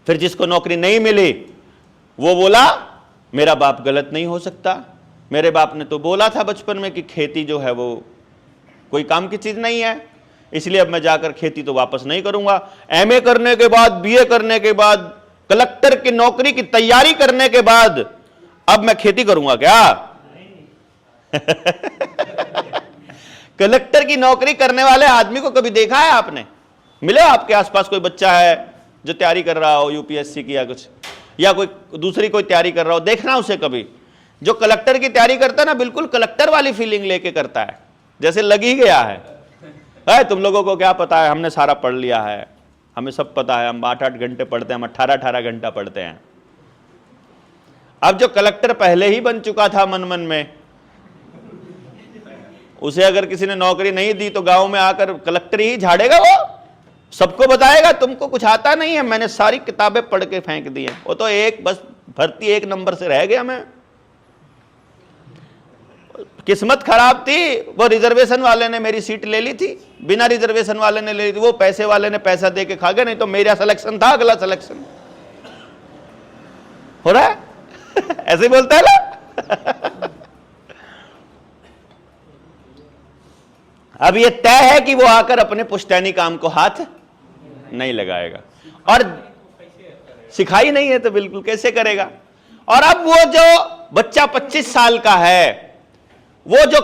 फिर जिसको नौकरी नहीं मिली वो बोला मेरा बाप गलत नहीं हो सकता, मेरे बाप ने तो बोला था बचपन में कि खेती जो है वो कोई काम की चीज नहीं है, इसलिए अब मैं जाकर खेती तो वापस नहीं करूंगा। एमए करने के बाद, बीए करने के बाद, कलेक्टर की नौकरी की तैयारी करने के बाद अब मैं खेती करूंगा क्या? कलेक्टर की नौकरी करने वाले आदमी को कभी देखा है आपने? मिले आपके आसपास कोई बच्चा है जो तैयारी कर रहा हो यूपीएससी की या कुछ, या कोई दूसरी कोई तैयारी कर रहा हो? देखना उसे कभी। जो कलेक्टर की तैयारी करता है ना, बिल्कुल कलेक्टर वाली फीलिंग लेके करता है, जैसे लग ही गया है। तुम लोगों को क्या पता है, हमने सारा पढ़ लिया है, हमें सब पता है, हम 8-8 घंटे पढ़ते हैं, हम 18-18 घंटा पढ़ते हैं। अब जो कलेक्टर पहले ही बन चुका था मन मन में, उसे अगर किसी ने नौकरी नहीं दी तो गांव में आकर कलेक्टर ही झाड़ेगा, वो सबको बताएगा तुमको कुछ आता नहीं है, मैंने सारी किताबें पढ़ के फेंक दी है। वो तो एक बस भर्ती 1 नंबर से रह गया। मैं किस्मत खराब थी, वो रिजर्वेशन वाले ने मेरी सीट ले ली थी, बिना रिजर्वेशन वाले ने ले ली थी, वो पैसे वाले ने पैसा दे के खा गया, नहीं तो मेरा सिलेक्शन था, अगला सिलेक्शन हो रहा है। ऐसे ही बोलता है ना। अब ये तय है कि वो आकर अपने पुश्तैनी काम को हाथ नहीं लगाएगा, और सिखाई नहीं है तो बिल्कुल कैसे करेगा। और अब वो जो बच्चा 25 साल का है, वो जो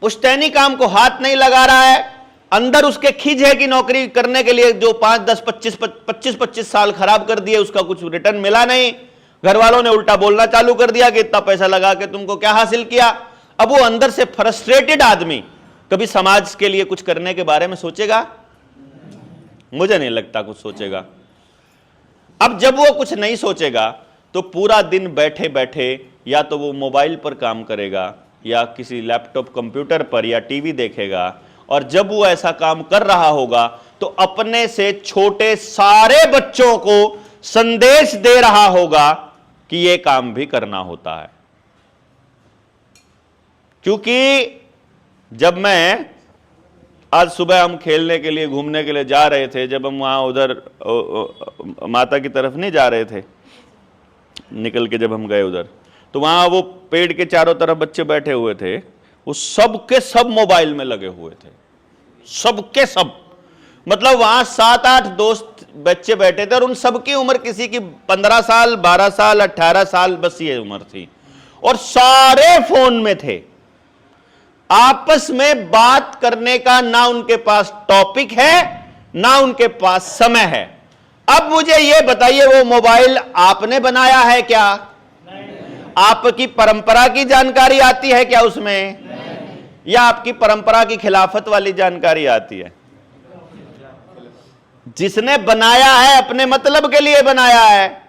पुश्तैनी काम को हाथ नहीं लगा रहा है, अंदर उसके खिज है कि नौकरी करने के लिए जो 5, 10, 25 साल खराब कर दिए, उसका कुछ रिटर्न मिला नहीं, घर वालों ने उल्टा बोलना चालू कर दिया कि इतना पैसा लगा के तुमको क्या हासिल किया। अब वो अंदर से फ्रस्ट्रेटेड आदमी कभी समाज के लिए कुछ करने के बारे में सोचेगा? मुझे नहीं लगता कुछ सोचेगा। अब जब वो कुछ नहीं सोचेगा तो पूरा दिन बैठे बैठे या तो वो मोबाइल पर काम करेगा या किसी लैपटॉप कंप्यूटर पर या टीवी देखेगा, और जब वो ऐसा काम कर रहा होगा तो अपने से छोटे सारे बच्चों को संदेश दे रहा होगा कि ये काम भी करना होता है। क्योंकि जब मैं आज सुबह हम खेलने के लिए घूमने के लिए जा रहे थे, जब हम वहां उधर माता की तरफ नहीं जा रहे थे, निकल के जब हम गए उधर, तो वहां वो पेड़ के चारों तरफ बच्चे बैठे हुए थे, वो सब के सब मोबाइल में लगे हुए थे, सबके सब। मतलब वहां 7-8 दोस्त बच्चे बैठे थे और उन सबकी उम्र किसी की 15 साल, 12 साल, 18 साल, बस ये उम्र थी, और सारे फोन में थे। आपस में बात करने का ना उनके पास टॉपिक है ना उनके पास समय है। अब मुझे ये बताइए, वो मोबाइल आपने बनाया है क्या? आपकी परंपरा की जानकारी आती है क्या उसमें? या आपकी परंपरा की खिलाफत वाली जानकारी आती है? जिसने बनाया है अपने मतलब के लिए बनाया है,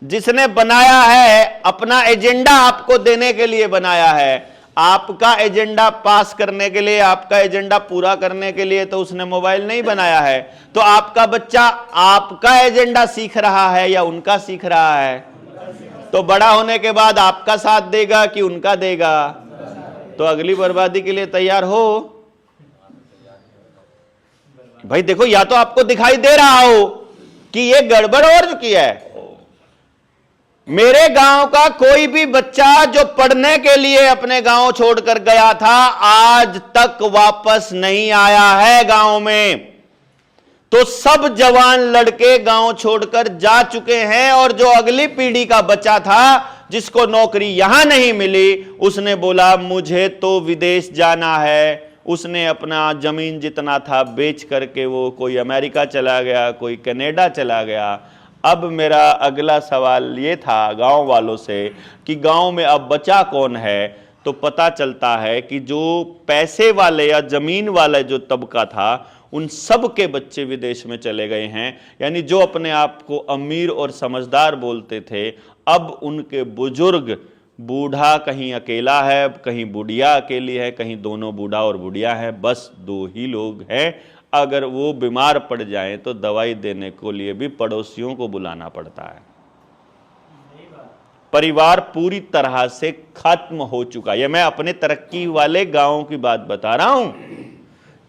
जिसने बनाया है अपना एजेंडा आपको देने के लिए बनाया है, आपका एजेंडा पास करने के लिए, आपका एजेंडा पूरा करने के लिए तो उसने मोबाइल नहीं बनाया है। तो आपका बच्चा आपका एजेंडा सीख रहा है या उनका सीख रहा है? तो बड़ा होने के बाद आपका साथ देगा कि उनका देगा? तो अगली बर्बादी के लिए तैयार हो भाई। देखो, या तो आपको दिखाई दे रहा हो कि ये गड़बड़ हो चुकी है। मेरे गांव का कोई भी बच्चा जो पढ़ने के लिए अपने गांव छोड़कर गया था, आज तक वापस नहीं आया है गांव में। तो सब जवान लड़के गांव छोड़कर जा चुके हैं, और जो अगली पीढ़ी का बच्चा था जिसको नौकरी यहां नहीं मिली, उसने बोला मुझे तो विदेश जाना है। उसने अपना जमीन जितना था बेच करके वो कोई अमेरिका चला गया, कोई कनाडा चला गया। अब मेरा अगला सवाल ये था गांव वालों से कि गांव में अब बचा कौन है? तो पता चलता है कि जो पैसे वाले या जमीन वाले जो तबका था, उन सब के बच्चे विदेश में चले गए हैं। यानी जो अपने आप को अमीर और समझदार बोलते थे, अब उनके बुजुर्ग, बूढ़ा कहीं अकेला है, कहीं बुढ़िया अकेली है, कहीं दोनों बूढ़ा और बुढ़िया है, बस 2 ही लोग हैं। अगर वो बीमार पड़ जाएं तो दवाई देने के लिए भी पड़ोसियों को बुलाना पड़ता है। परिवार पूरी तरह से खत्म हो चुका है। ये मैं अपने तरक्की वाले गांवों की बात बता रहा हूं,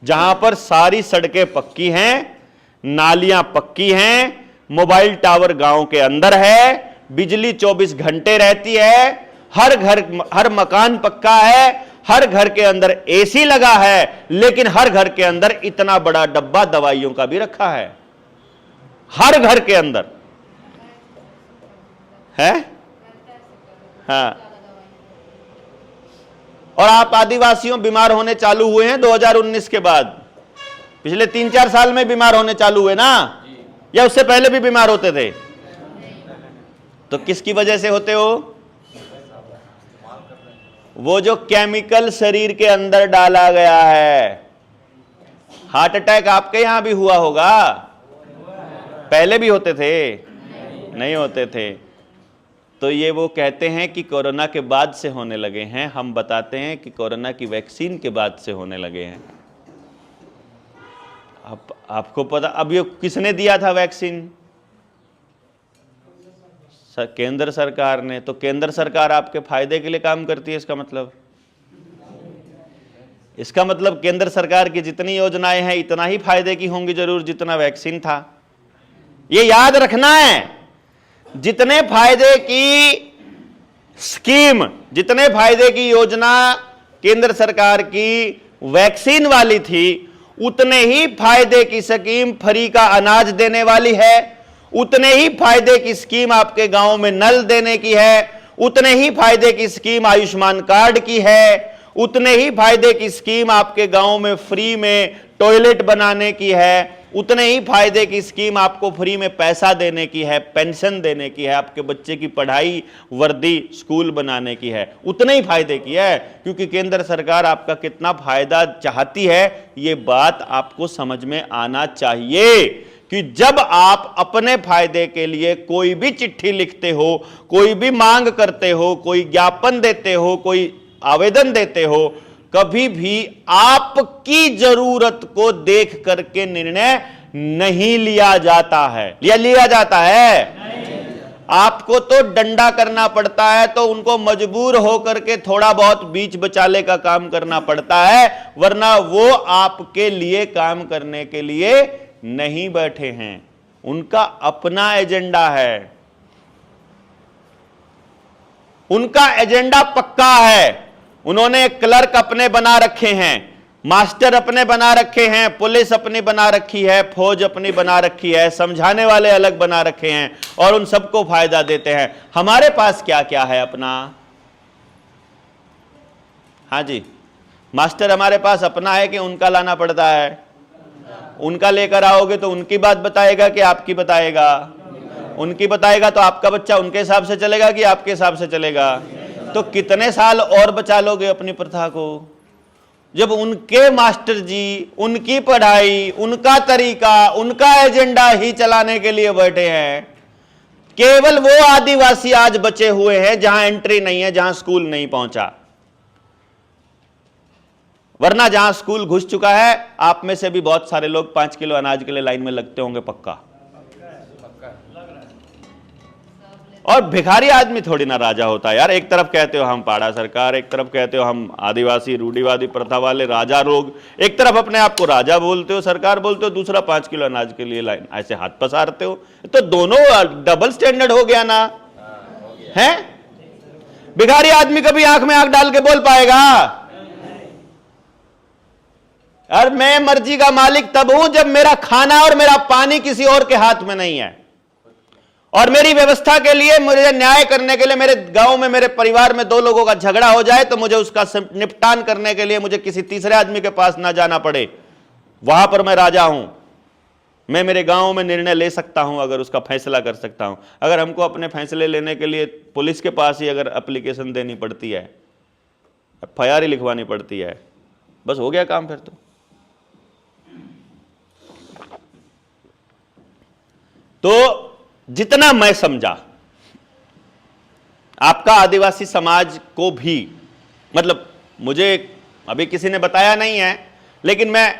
जहां पर सारी सड़कें पक्की हैं, नालियां पक्की हैं, मोबाइल टावर गांव के अंदर है, बिजली 24 घंटे रहती है, हर मकान पक्का है, हर घर के अंदर एसी लगा है, लेकिन हर घर के अंदर इतना बड़ा डब्बा दवाइयों का भी रखा है, हर घर के अंदर है। हाँ, और आप आदिवासियों बीमार होने चालू हुए हैं 2019 के बाद। पिछले 3-4 साल में बीमार होने चालू हुए ना, या उससे पहले भी बीमार होते थे? तो किसकी वजह से होते हो? वो जो केमिकल शरीर के अंदर डाला गया है। हार्ट अटैक आपके यहां भी हुआ होगा, पहले भी होते थे? नहीं होते थे। तो ये वो कहते हैं कि कोरोना के बाद से होने लगे हैं, हम बताते हैं कि कोरोना की वैक्सीन के बाद से होने लगे हैं। आपको पता, अब ये किसने दिया था वैक्सीन? केंद्र सरकार ने। तो केंद्र सरकार आपके फायदे के लिए काम करती है, इसका मतलब केंद्र सरकार की जितनी योजनाएं हैं इतना ही फायदे की होंगी जरूर जितना वैक्सीन था। ये याद रखना है, जितने फायदे की स्कीम, जितने फायदे की योजना केंद्र सरकार की वैक्सीन वाली थी, उतने ही फायदे की स्कीम फ्री का अनाज देने वाली है, उतने ही फायदे की स्कीम आपके गांव में नल देने की है, उतने ही फायदे की स्कीम आयुष्मान कार्ड की है, उतने ही फायदे की स्कीम आपके गांव में फ्री में टॉयलेट बनाने की है, उतने ही फायदे की स्कीम आपको फ्री में पैसा देने की है, पेंशन देने की है, आपके बच्चे की पढ़ाई वर्दी स्कूल बनाने की है, उतने ही फायदे की है। क्योंकि केंद्र सरकार आपका कितना फायदा चाहती है ये बात आपको समझ में आना चाहिए कि जब आप अपने फायदे के लिए कोई भी चिट्ठी लिखते हो, कोई भी मांग करते हो, कोई ज्ञापन देते हो, कोई आवेदन देते हो, कभी भी आपकी जरूरत को देख करके निर्णय नहीं लिया जाता है। लिया जाता है नहीं। आपको तो डंडा करना पड़ता है, तो उनको मजबूर होकर के थोड़ा बहुत बीच बचाले का काम करना पड़ता है, वरना वो आपके लिए काम करने के लिए नहीं बैठे हैं। उनका अपना एजेंडा है, उनका एजेंडा पक्का है। उन्होंने क्लर्क अपने बना रखे हैं, मास्टर अपने बना रखे हैं, पुलिस अपनी बना रखी है, फौज अपनी बना रखी है, समझाने वाले अलग बना रखे हैं और उन सबको फायदा देते हैं। हमारे पास क्या क्या है अपना? हाँ जी, मास्टर हमारे पास अपना है कि उनका लाना पड़ता है? उनका लेकर आओगे तो उनकी बात बताएगा कि आपकी बताएगा? उनकी बताएगा तो आपका बच्चा उनके हिसाब से चलेगा कि आपके हिसाब से चलेगा? तो कितने साल और बचा लोगे अपनी प्रथा को, जब उनके मास्टर जी, उनकी पढ़ाई, उनका तरीका, उनका एजेंडा ही चलाने के लिए बैठे हैं। केवल वो आदिवासी आज बचे हुए हैं जहां एंट्री नहीं है, जहां स्कूल नहीं पहुंचा, वरना जहां स्कूल घुस चुका है, आप में से भी बहुत सारे लोग 5 किलो अनाज के लिए लाइन में लगते होंगे पक्का। और भिखारी आदमी थोड़ी ना राजा होता है यार। एक तरफ कहते हो हम पाड़ा सरकार, एक तरफ कहते हो हम आदिवासी रूढ़िवादी प्रथा वाले राजा लोग, एक तरफ अपने आप को राजा बोलते हो, सरकार बोलते हो, दूसरा 5 किलो अनाज के लिए लाइन ऐसे हाथ पसारते हो। तो दोनों डबल स्टैंडर्ड हो गया ना है? भिखारी आदमी कभी आंख में आंख डाल के बोल पाएगा? और मैं मर्जी का मालिक तब हूं जब मेरा खाना और मेरा पानी किसी और के हाथ में नहीं है, और मेरी व्यवस्था के लिए, मुझे न्याय करने के लिए, मेरे गांव में, मेरे परिवार में 2 लोगों का झगड़ा हो जाए तो मुझे उसका निपटान करने के लिए मुझे किसी तीसरे आदमी के पास ना जाना पड़े। वहां पर मैं राजा हूं। मैं मेरे गांव में निर्णय ले सकता हूं, अगर उसका फैसला कर सकता हूं। अगर हमको अपने फैसले लेने के लिए पुलिस के पास ही अगर एप्लीकेशन देनी पड़ती है, FIR ही लिखवानी पड़ती है, बस हो गया काम। फिर तो जितना मैं समझा, आपका आदिवासी समाज को भी, मतलब मुझे अभी किसी ने बताया नहीं है, लेकिन मैं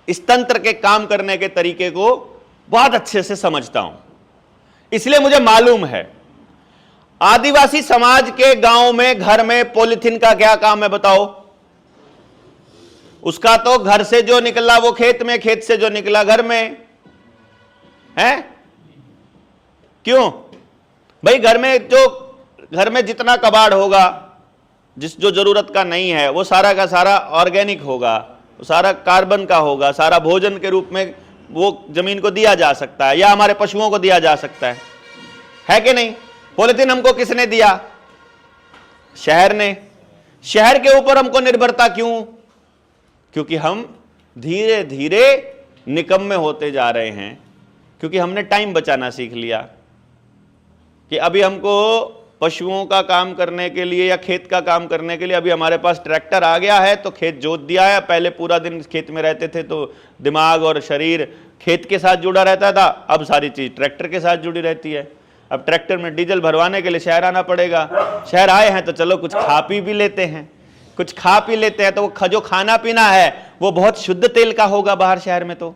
इस तंत्र के काम करने के तरीके को बहुत अच्छे से समझता हूं, इसलिए मुझे मालूम है आदिवासी समाज के गांव में, घर में पॉलीथीन का क्या काम है बताओ? उसका तो घर से जो निकला वो खेत में, खेत से जो निकला घर में है। क्यों भाई? घर में जितना कबाड़ होगा, जो जरूरत का नहीं है, वो सारा का सारा ऑर्गेनिक होगा, वो सारा कार्बन का होगा, सारा भोजन के रूप में वो जमीन को दिया जा सकता है या हमारे पशुओं को दिया जा सकता है कि नहीं? पॉलिथीन हमको किसने दिया? शहर ने। शहर के ऊपर हमको निर्भरता क्यों? क्योंकि हम धीरे धीरे निकम्मे होते जा रहे हैं, क्योंकि हमने टाइम बचाना सीख लिया कि अभी हमको पशुओं का काम करने के लिए या खेत का काम करने के लिए अभी हमारे पास ट्रैक्टर आ गया है, तो खेत जोत दिया है। पहले पूरा दिन खेत में रहते थे तो दिमाग और शरीर खेत के साथ जुड़ा रहता था, अब सारी चीज ट्रैक्टर के साथ जुड़ी रहती है। अब ट्रैक्टर में डीजल भरवाने के लिए शहर आना पड़ेगा। शहर आए हैं तो चलो कुछ खा पी भी लेते हैं, कुछ खा पी लेते हैं, तो वो जो खाना पीना है वो बहुत शुद्ध तेल का होगा बाहर शहर में, तो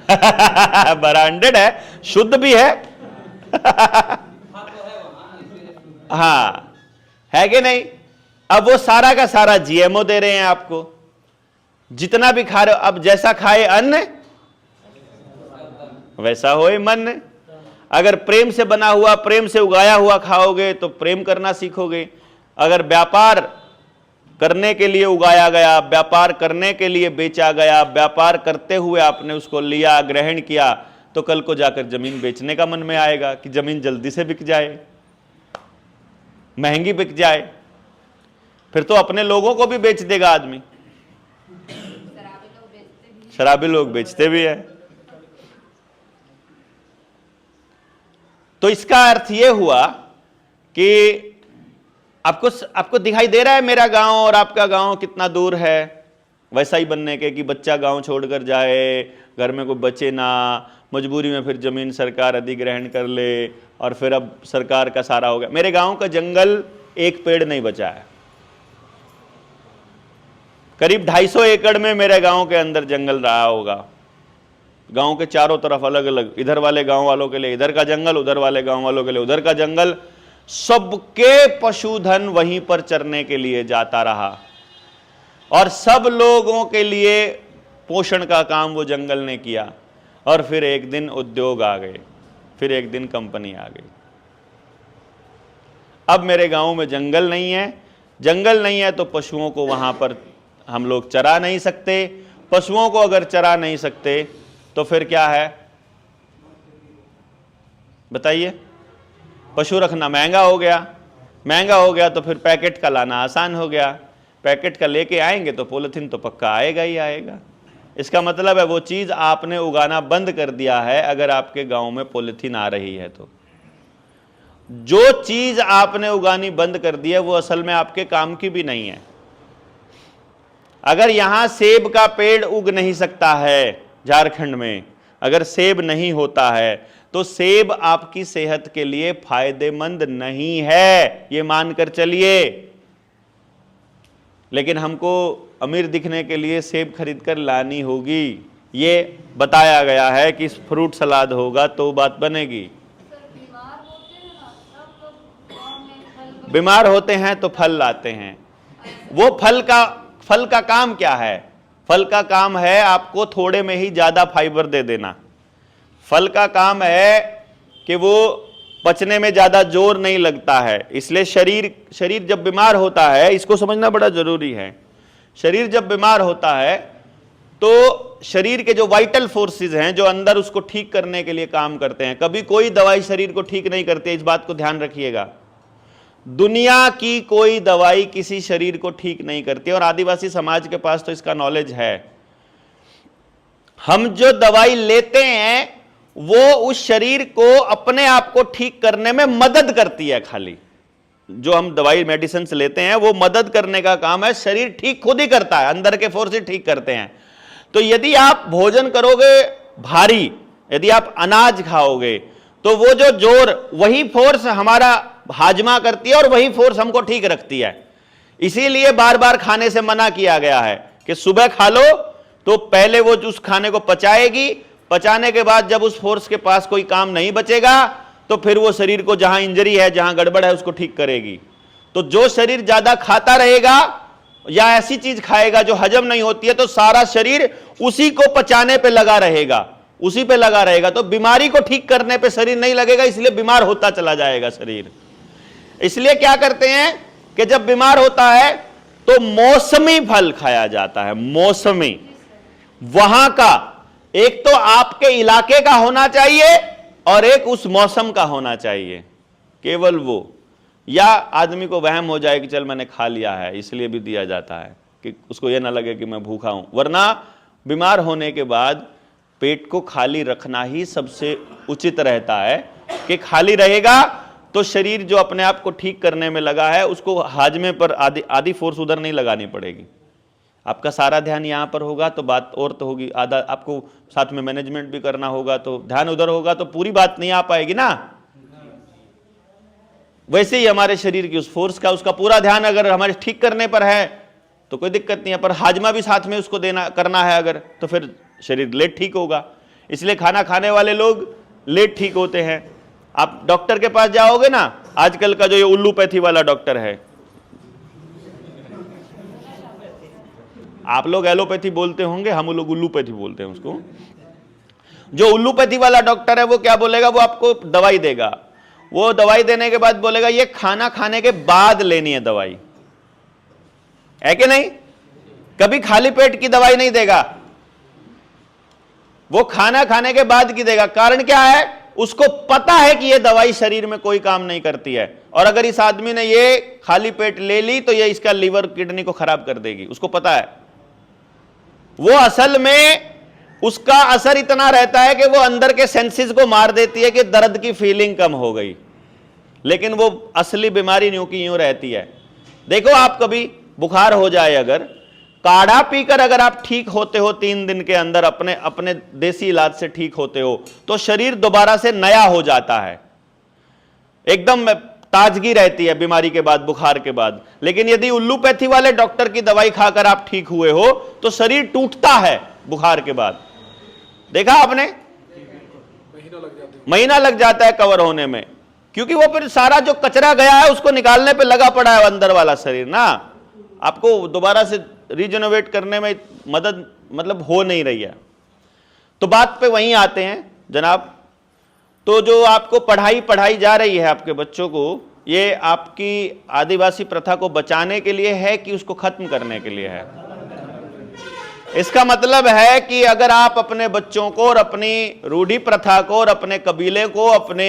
ब्रांडेड है, शुद्ध भी है। हाँ, है कि नहीं? अब वो सारा का सारा GMO दे रहे हैं आपको, जितना भी खा रहे हो। अब जैसा खाए अन्न वैसा होए मन। अगर प्रेम से बना हुआ, प्रेम से उगाया हुआ खाओगे तो प्रेम करना सीखोगे। अगर व्यापार करने के लिए उगाया गया, व्यापार करने के लिए बेचा गया, व्यापार करते हुए आपने उसको लिया, ग्रहण किया, तो कल को जाकर जमीन बेचने का मन में आएगा कि जमीन जल्दी से बिक जाए, महंगी बिक जाए, फिर तो अपने लोगों को भी बेच देगा आदमी। शराबी लोग बेचते भी हैं। तो इसका अर्थ यह हुआ कि आपको दिखाई दे रहा है मेरा गांव और आपका गांव कितना दूर है, वैसा ही बनने के कि बच्चा गांव छोड़कर जाए, घर में कोई बचे ना, मजबूरी में फिर जमीन सरकार अधिग्रहण कर ले और फिर अब सरकार का सारा हो गया। मेरे गांव का जंगल एक पेड़ नहीं बचा है। करीब 250 एकड़ में मेरे गांव के अंदर जंगल रहा होगा। गांव के चारों तरफ अलग अलग, इधर वाले गांव वालों के लिए इधर का जंगल, उधर वाले गांव वालों के लिए उधर का जंगल। सबके पशुधन वहीं पर चरने के लिए जाता रहा और सब लोगों के लिए पोषण का काम वो जंगल ने किया। और फिर एक दिन उद्योग आ गए, फिर एक दिन कंपनी आ गई। अब मेरे गांव में जंगल नहीं है, जंगल नहीं है तो पशुओं को वहां पर हम लोग चरा नहीं सकते। पशुओं को अगर चरा नहीं सकते तो फिर क्या है बताइए? पशु रखना महंगा हो गया, महंगा हो गया तो फिर पैकेट का लाना आसान हो गया। पैकेट का लेके आएंगे तो पॉलिथीन तो पक्का आएगा ही आएगा। इसका मतलब है वो चीज आपने उगाना बंद कर दिया है अगर आपके गांव में पॉलिथीन आ रही है तो। जो चीज आपने उगानी बंद कर दी है वो असल में आपके काम की भी नहीं है। अगर यहां सेब का पेड़ उग नहीं सकता है, झारखंड में अगर सेब नहीं होता है तो सेब आपकी सेहत के लिए फायदेमंद नहीं है, ये मानकर चलिए। लेकिन हमको अमीर दिखने के लिए सेब खरीद कर लानी होगी, ये बताया गया है कि फ्रूट सलाद होगा तो बात बनेगी। बीमार होते हैं तो फल लाते हैं। वो फल का काम क्या है? फल का काम है आपको थोड़े में ही ज्यादा फाइबर दे देना। फल का काम है कि वो पचने में ज्यादा जोर नहीं लगता है। इसलिए शरीर जब बीमार होता है, इसको समझना बड़ा जरूरी है। शरीर जब बीमार होता है तो शरीर के जो वाइटल फोर्सेस हैं जो अंदर उसको ठीक करने के लिए काम करते हैं, कभी कोई दवाई शरीर को ठीक नहीं करती है, इस बात को ध्यान रखिएगा। दुनिया की कोई दवाई किसी शरीर को ठीक नहीं करती और आदिवासी समाज के पास तो इसका नॉलेज है। हम जो दवाई लेते हैं वो उस शरीर को अपने आप को ठीक करने में मदद करती है। खाली जो हम दवाई मेडिसिन से लेते हैं वो मदद करने का काम है, शरीर ठीक खुद ही करता है, अंदर के फोर्स ठीक करते हैं। तो यदि आप भोजन करोगे भारी, यदि आप अनाज खाओगे तो वो जो जोर, वही फोर्स हमारा हाजमा करती है और वही फोर्स हमको ठीक रखती है। इसीलिए बार बार खाने से मना किया गया है कि सुबह खा लो तो पहले वो उस खाने को पचाएगी, पचाने के बाद जब उस फोर्स के पास कोई काम नहीं बचेगा तो फिर वो शरीर को जहां इंजरी है, जहां गड़बड़ है, उसको ठीक करेगी। तो जो शरीर ज्यादा खाता रहेगा या ऐसी चीज खाएगा जो हजम नहीं होती है तो सारा शरीर उसी को पचाने पे लगा रहेगा, उसी पे लगा रहेगा। तो बीमारी को ठीक करने पे शरीर नहीं लगेगा, इसलिए बीमार होता चला जाएगा शरीर। इसलिए क्या करते हैं कि जब बीमार होता है तो मौसमी फल खाया जाता है। मौसमी, वहां का एक तो आपके इलाके का होना चाहिए और एक उस मौसम का होना चाहिए, केवल वो। या आदमी को वहम हो जाए कि चल मैंने खा लिया है, इसलिए भी दिया जाता है कि उसको यह ना लगे कि मैं भूखा हूं। वरना बीमार होने के बाद पेट को खाली रखना ही सबसे उचित रहता है कि खाली रहेगा तो शरीर जो अपने आप को ठीक करने में लगा है उसको हाजमे पर आधी फोर्स उधर नहीं लगानी पड़ेगी। आपका सारा ध्यान यहां पर होगा तो बात और तो होगी, आधा आपको साथ में मैनेजमेंट भी करना होगा तो ध्यान उधर होगा तो पूरी बात नहीं आ पाएगी ना। वैसे ही हमारे शरीर की उस फोर्स का, उसका पूरा ध्यान अगर हमारे ठीक करने पर है तो कोई दिक्कत नहीं है, पर हाजमा भी साथ में उसको देना करना है अगर, तो फिर शरीर लेट ठीक होगा। इसलिए खाना खाने वाले लोग लेट ठीक होते हैं। आप डॉक्टर के पास जाओगे ना, आजकल का जो ये उल्लूपैथी वाला डॉक्टर है, आप लोग एलोपैथी बोलते होंगे, हम लोग उल्लूपैथी बोलते हैं उसको। जो उल्लूपैथी वाला डॉक्टर है वो क्या बोलेगा, वो आपको दवाई देगा। वो दवाई देने के बाद बोलेगा ये खाना खाने के बाद लेनी है दवाई, है कि नहीं? कभी खाली पेट की दवाई नहीं देगा, वो खाना खाने के बाद की देगा। कारण क्या है? उसको पता है कि ये दवाई शरीर में कोई काम नहीं करती है और अगर इस आदमी ने ये खाली पेट ले ली तो ये इसका लीवर किडनी को खराब कर देगी, उसको पता है। वो असल में उसका असर इतना रहता है कि वो अंदर के सेंसेस को मार देती है कि दर्द की फीलिंग कम हो गई, लेकिन वो असली बीमारी यूं की यूं रहती है। देखो, आप कभी बुखार हो जाए, अगर काढ़ा पीकर अगर आप ठीक होते हो 3 दिन के अंदर, अपने अपने देसी इलाज से ठीक होते हो, तो शरीर दोबारा से नया हो जाता है, एकदम ताजगी रहती है बीमारी के बाद, बुखार के बाद। लेकिन यदि उल्लूपैथी वाले डॉक्टर की दवाई खाकर आप ठीक हुए हो तो शरीर टूटता है बुखार के बाद। देखा आपने, महीना लग जाता है कवर होने में, क्योंकि वो फिर सारा जो कचरा गया है उसको निकालने पे लगा पड़ा है अंदर वाला शरीर ना, आपको दोबारा से रिजेनोवेट करने में मदद मतलब हो नहीं रही है। तो बात पे वहीं आते हैं जनाब। तो जो आपको पढ़ाई जा रही है आपके बच्चों को, ये आपकी आदिवासी प्रथा को बचाने के लिए है कि उसको खत्म करने के लिए है? इसका मतलब है कि अगर आप अपने बच्चों को और अपनी रूढ़ी प्रथा को और अपने कबीले को, अपने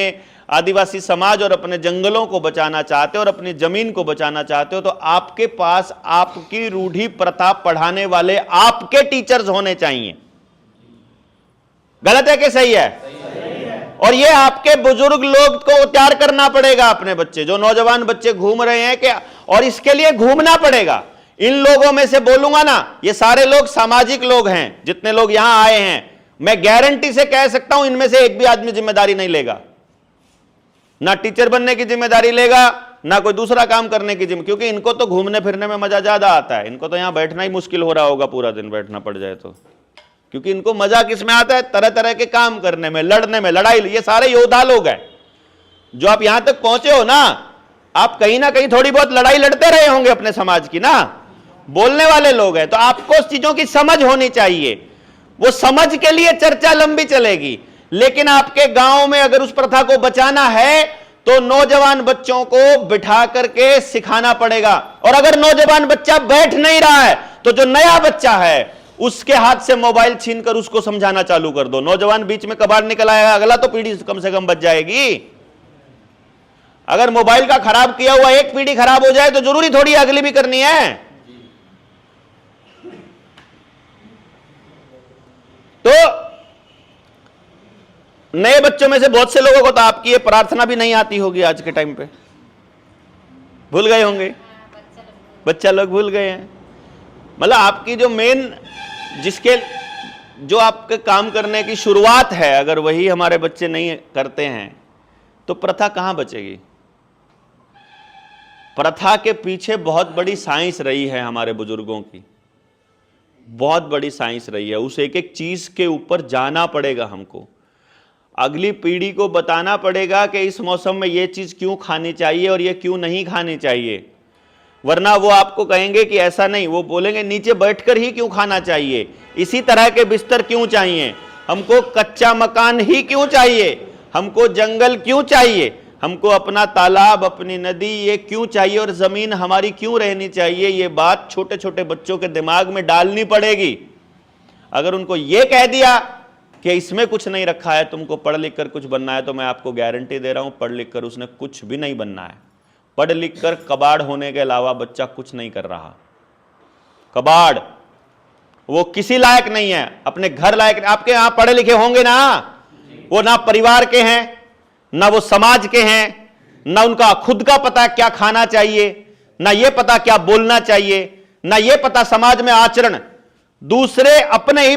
आदिवासी समाज और अपने जंगलों को बचाना चाहते हो और अपनी जमीन को बचाना चाहते हो, तो आपके पास आपकी रूढ़ी प्रथा पढ़ाने वाले आपके टीचर्स होने चाहिए। गलत है कि सही है? और ये आपके बुजुर्ग लोग को तैयार करना पड़ेगा अपने बच्चे, जो नौजवान बच्चे घूम रहे हैं कि, और इसके लिए घूमना पड़ेगा। इन लोगों में से बोलूंगा ना, ये सारे लोग सामाजिक लोग हैं, जितने लोग यहां आए हैं, मैं गारंटी से कह सकता हूं इनमें से एक भी आदमी जिम्मेदारी नहीं लेगा, ना टीचर बनने की जिम्मेदारी लेगा, ना कोई दूसरा काम करने की जिम्मेदारी, क्योंकि इनको तो घूमने फिरने में मजा ज्यादा आता है। इनको तो यहां बैठना ही मुश्किल हो रहा होगा, पूरा दिन बैठना पड़ जाए तो, क्योंकि इनको मजा किस में आता है? तरह तरह के काम करने में, लड़ने में, लड़ाई। ये सारे योद्धा लोग हैं जो आप यहां तक पहुंचे हो ना, आप कहीं ना कहीं थोड़ी बहुत लड़ाई लड़ते रहे होंगे अपने समाज की ना, बोलने वाले लोग हैं। तो आपको उस चीजों की समझ होनी चाहिए, वो समझ के लिए चर्चा लंबी चलेगी। लेकिन आपके गांव में अगर उस प्रथा को बचाना है तो नौजवान बच्चों को बिठा करके सिखाना पड़ेगा। और अगर नौजवान बच्चा बैठ नहीं रहा है तो जो नया बच्चा है उसके हाथ से मोबाइल छीनकर उसको समझाना चालू कर दो। नौजवान बीच में कबाड़ निकल आएगा, अगला तो पीढ़ी कम से कम बच जाएगी। अगर मोबाइल का खराब किया हुआ एक पीढ़ी खराब हो जाए तो जरूरी थोड़ी अगली भी करनी है। तो नए बच्चों में से बहुत से लोगों को तो आपकी ये प्रार्थना भी नहीं आती होगी आज के टाइम पे, भूल गए होंगे, बच्चा लोग भूल गए हैं। मतलब आपकी जो मेन, जिसके जो आपके काम करने की शुरुआत है, अगर वही हमारे बच्चे नहीं करते हैं तो प्रथा कहां बचेगी? प्रथा के पीछे बहुत बड़ी साइंस रही है हमारे बुजुर्गों की, बहुत बड़ी साइंस रही है। उस एक एक चीज के ऊपर जाना पड़ेगा हमको, अगली पीढ़ी को बताना पड़ेगा कि इस मौसम में ये चीज क्यों खानी चाहिए और ये क्यों नहीं खानी चाहिए। वरना वो आपको कहेंगे कि ऐसा नहीं, वो बोलेंगे नीचे बैठकर ही क्यों खाना चाहिए, इसी तरह के बिस्तर क्यों चाहिए, हमको कच्चा मकान ही क्यों चाहिए, हमको जंगल क्यों चाहिए, हमको अपना तालाब, अपनी नदी ये क्यों चाहिए और जमीन हमारी क्यों रहनी चाहिए। ये बात छोटे छोटे बच्चों के दिमाग में डालनी पड़ेगी। अगर उनको ये कह दिया कि इसमें कुछ नहीं रखा है, तुमको पढ़ लिख कर कुछ बनना है, तो मैं आपको गारंटी दे रहा हूं पढ़ लिख कर उसने कुछ भी नहीं बनना है। पढ़ लिख कर कबाड़ होने के अलावा बच्चा कुछ नहीं कर रहा। कबाड़ वो किसी लायक नहीं है, अपने घर लायक। आपके यहां पढ़े लिखे होंगे ना, वो ना परिवार के हैं, ना वो समाज के हैं, ना उनका खुद का पता क्या खाना चाहिए, ना ये पता क्या बोलना चाहिए, ना ये पता समाज में आचरण। दूसरे अपने ही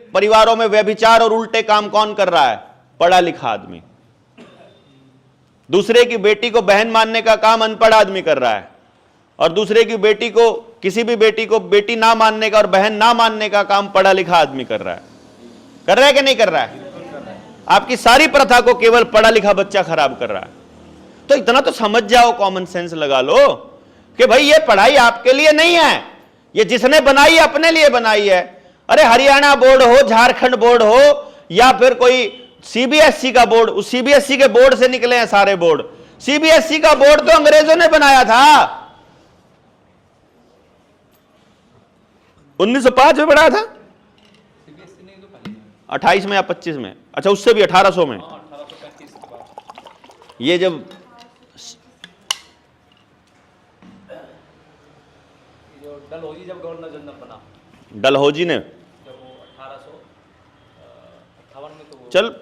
परिवारों में व्यभिचार और उल्टे काम कौन कर रहा है? पढ़ा लिखा आदमी। दूसरे की बेटी को बहन मानने का काम अनपढ़ आदमी कर रहा है, और दूसरे की बेटी को, किसी भी बेटी को बेटी ना मानने का और बहन ना मानने का काम पढ़ा लिखा आदमी कर रहा है। कर रहा है कि नहीं कर रहा है? आपकी सारी प्रथा को केवल पढ़ा लिखा बच्चा खराब कर रहा है। तो इतना तो समझ जाओ, कॉमन सेंस लगा लो कि भाई ये पढ़ाई आपके लिए नहीं है, ये जिसने बनाई है अपने लिए बनाई है। अरे हरियाणा बोर्ड हो, झारखंड बोर्ड हो, या फिर कोई सीबीएसई का बोर्ड, उस सीबीएसई के बोर्ड से निकले हैं सारे बोर्ड। सीबीएसई का बोर्ड तो अंग्रेजों ने बनाया था, 1905 में बनाया था, 28 में या 25 में, अच्छा उससे भी 1800 में। ये जब डलहौजी जब गवर्नर जनरल बना, डलहौजी ने, जब वो 1800 चल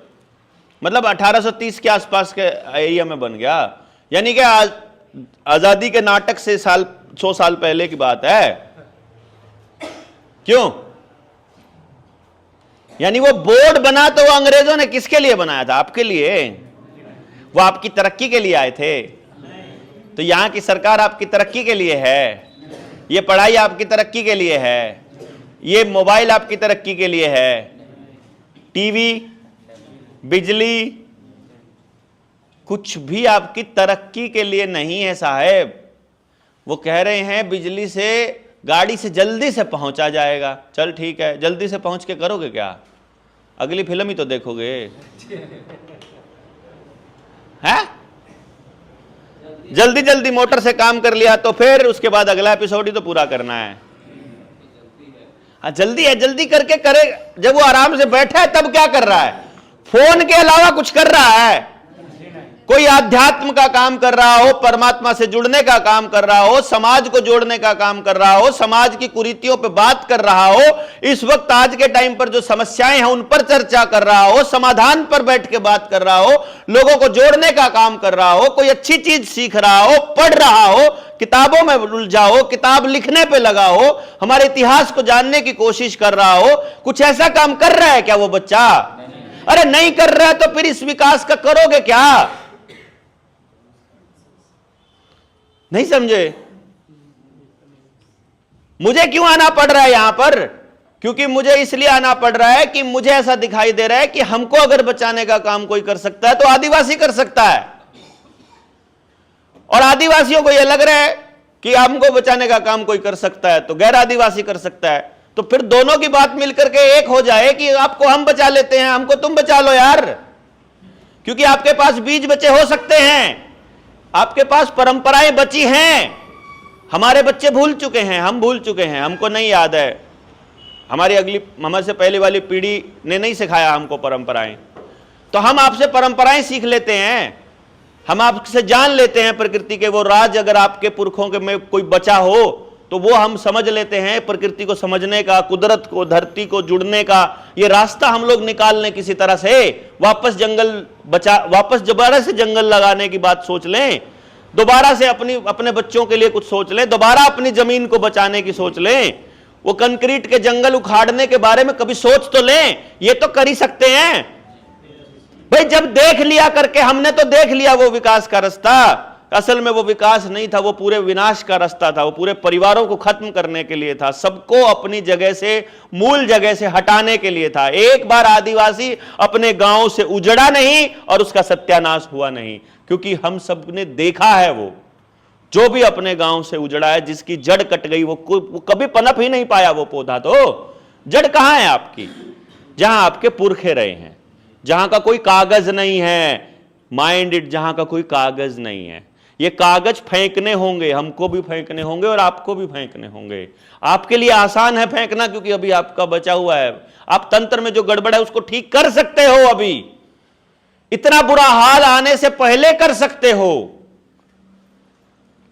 मतलब 1830 के आसपास के एरिया में बन गया, यानी कि आजादी के नाटक से 100 साल पहले की बात है। क्यों? यानी वो बोर्ड बना तो वो अंग्रेजों ने किसके लिए बनाया था? आपके लिए। वो आपकी तरक्की के लिए आए थे। तो यहां की सरकार आपकी तरक्की के लिए है, ये पढ़ाई आपकी तरक्की के लिए है, ये मोबाइल आपकी तरक्की के लिए है, टीवी, बिजली, कुछ भी आपकी तरक्की के लिए नहीं है साहब। वो कह रहे हैं बिजली से, गाड़ी से जल्दी से पहुंचा जाएगा। चल ठीक है, जल्दी से पहुंच के करोगे क्या? अगली फिल्म ही तो देखोगे, है? जल्दी जल्दी मोटर से काम कर लिया तो फिर उसके बाद अगला एपिसोड ही तो पूरा करना है। हाँ जल्दी है, जल्दी करके करे। जब वो आराम से बैठा है तब क्या कर रहा है? फोन के अलावा कुछ कर रहा है? कोई आध्यात्म का काम कर रहा हो, परमात्मा से जुड़ने का काम कर रहा हो, समाज को जोड़ने का काम कर रहा हो, समाज की कुरीतियों पे बात कर रहा हो, इस वक्त आज के टाइम पर जो समस्याएं हैं उन पर चर्चा कर रहा हो, समाधान पर बैठ के बात कर रहा हो, लोगों को जोड़ने का काम कर रहा हो, कोई अच्छी चीज सीख रहा हो, पढ़ रहा हो, किताबों में उलझा हो, किताब लिखने पे लगा हो, हमारे इतिहास को जानने की कोशिश कर रहा हो, कुछ ऐसा काम कर रहा है क्या वो बच्चा? अरे नहीं कर रहा है तो फिर इस विकास का करोगे क्या? नहीं समझे? मुझे क्यों आना पड़ रहा है यहां पर? क्योंकि मुझे इसलिए आना पड़ रहा है कि मुझे ऐसा दिखाई दे रहा है कि हमको अगर बचाने का काम कोई कर सकता है तो आदिवासी कर सकता है, और आदिवासियों को यह लग रहा है कि हमको बचाने का काम कोई कर सकता है तो गैर आदिवासी कर सकता है। तो फिर दोनों की बात मिलकर के एक हो जाए कि आपको हम बचा लेते हैं, हमको तुम बचा लो यार, क्योंकि आपके पास बीज बचे हो सकते हैं, आपके पास परंपराएं बची हैं। हमारे बच्चे भूल चुके हैं, हम भूल चुके हैं, हमको नहीं याद है, हमारे से पहले वाली पीढ़ी ने नहीं सिखाया हमको परंपराएं। तो हम आपसे परंपराएं सीख लेते हैं, हम आपसे जान लेते हैं प्रकृति के वो राज। अगर आपके पुरखों के में कोई बचा हो तो वो हम समझ लेते हैं। प्रकृति को समझने का, कुदरत को, धरती को जुड़ने का ये रास्ता हम लोग निकाल लें किसी तरह से, वापस दोबारा से जंगल लगाने की बात सोच लें, दोबारा से अपने बच्चों के लिए कुछ सोच लें, दोबारा अपनी जमीन को बचाने की सोच लें। वो कंक्रीट के जंगल उखाड़ने के बारे में कभी सोच तो लें, ये तो कर ही सकते हैं भाई। जब देख लिया करके, हमने तो देख लिया वो विकास का रास्ता, असल में वो विकास नहीं था, वो पूरे विनाश का रास्ता था, वो पूरे परिवारों को खत्म करने के लिए था, सबको अपनी जगह से, मूल जगह से हटाने के लिए था। एक बार आदिवासी अपने गांव से उजड़ा नहीं और उसका सत्यानाश हुआ नहीं, क्योंकि हम सब ने देखा है वो जो भी अपने गांव से उजड़ा है, जिसकी जड़ कट गई, वो कभी पनप ही नहीं पाया वो पौधा। तो जड़ कहां है आपकी? जहां आपके पुरखे रहे हैं, जहां का कोई कागज नहीं है, माइंड इट, जहां का कोई कागज नहीं है। ये कागज फेंकने होंगे, हमको भी फेंकने होंगे और आपको भी फेंकने होंगे। आपके लिए आसान है फेंकना, क्योंकि अभी आपका बचा हुआ है, आप तंत्र में जो गड़बड़ है उसको ठीक कर सकते हो, अभी इतना बुरा हाल आने से पहले कर सकते हो।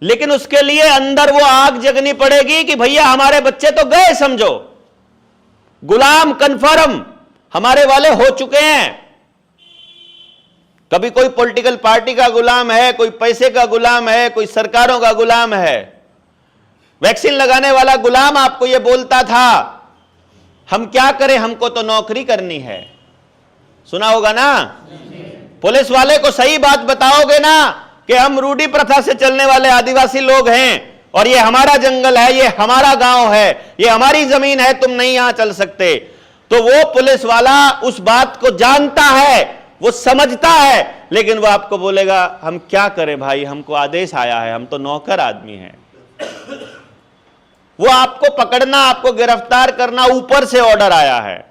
लेकिन उसके लिए अंदर वो आग जगनी पड़ेगी कि भैया हमारे बच्चे तो गए, समझो गुलाम कन्फर्म हमारे वाले हो चुके हैं। कभी कोई पॉलिटिकल पार्टी का गुलाम है, कोई पैसे का गुलाम है, कोई सरकारों का गुलाम है। वैक्सीन लगाने वाला गुलाम आपको यह बोलता था हम क्या करें, हमको तो नौकरी करनी है, सुना होगा ना। पुलिस वाले को सही बात बताओगे ना कि हम रूढ़ी प्रथा से चलने वाले आदिवासी लोग हैं और ये हमारा जंगल है, ये हमारा गांव है, ये हमारी जमीन है, तुम नहीं यहां चल सकते, तो वो पुलिस वाला उस बात को जानता है, वो समझता है, लेकिन वो आपको बोलेगा हम क्या करें भाई, हमको आदेश आया है, हम तो नौकर आदमी हैं। वो आपको पकड़ना, आपको गिरफ्तार करना ऊपर से ऑर्डर आया है,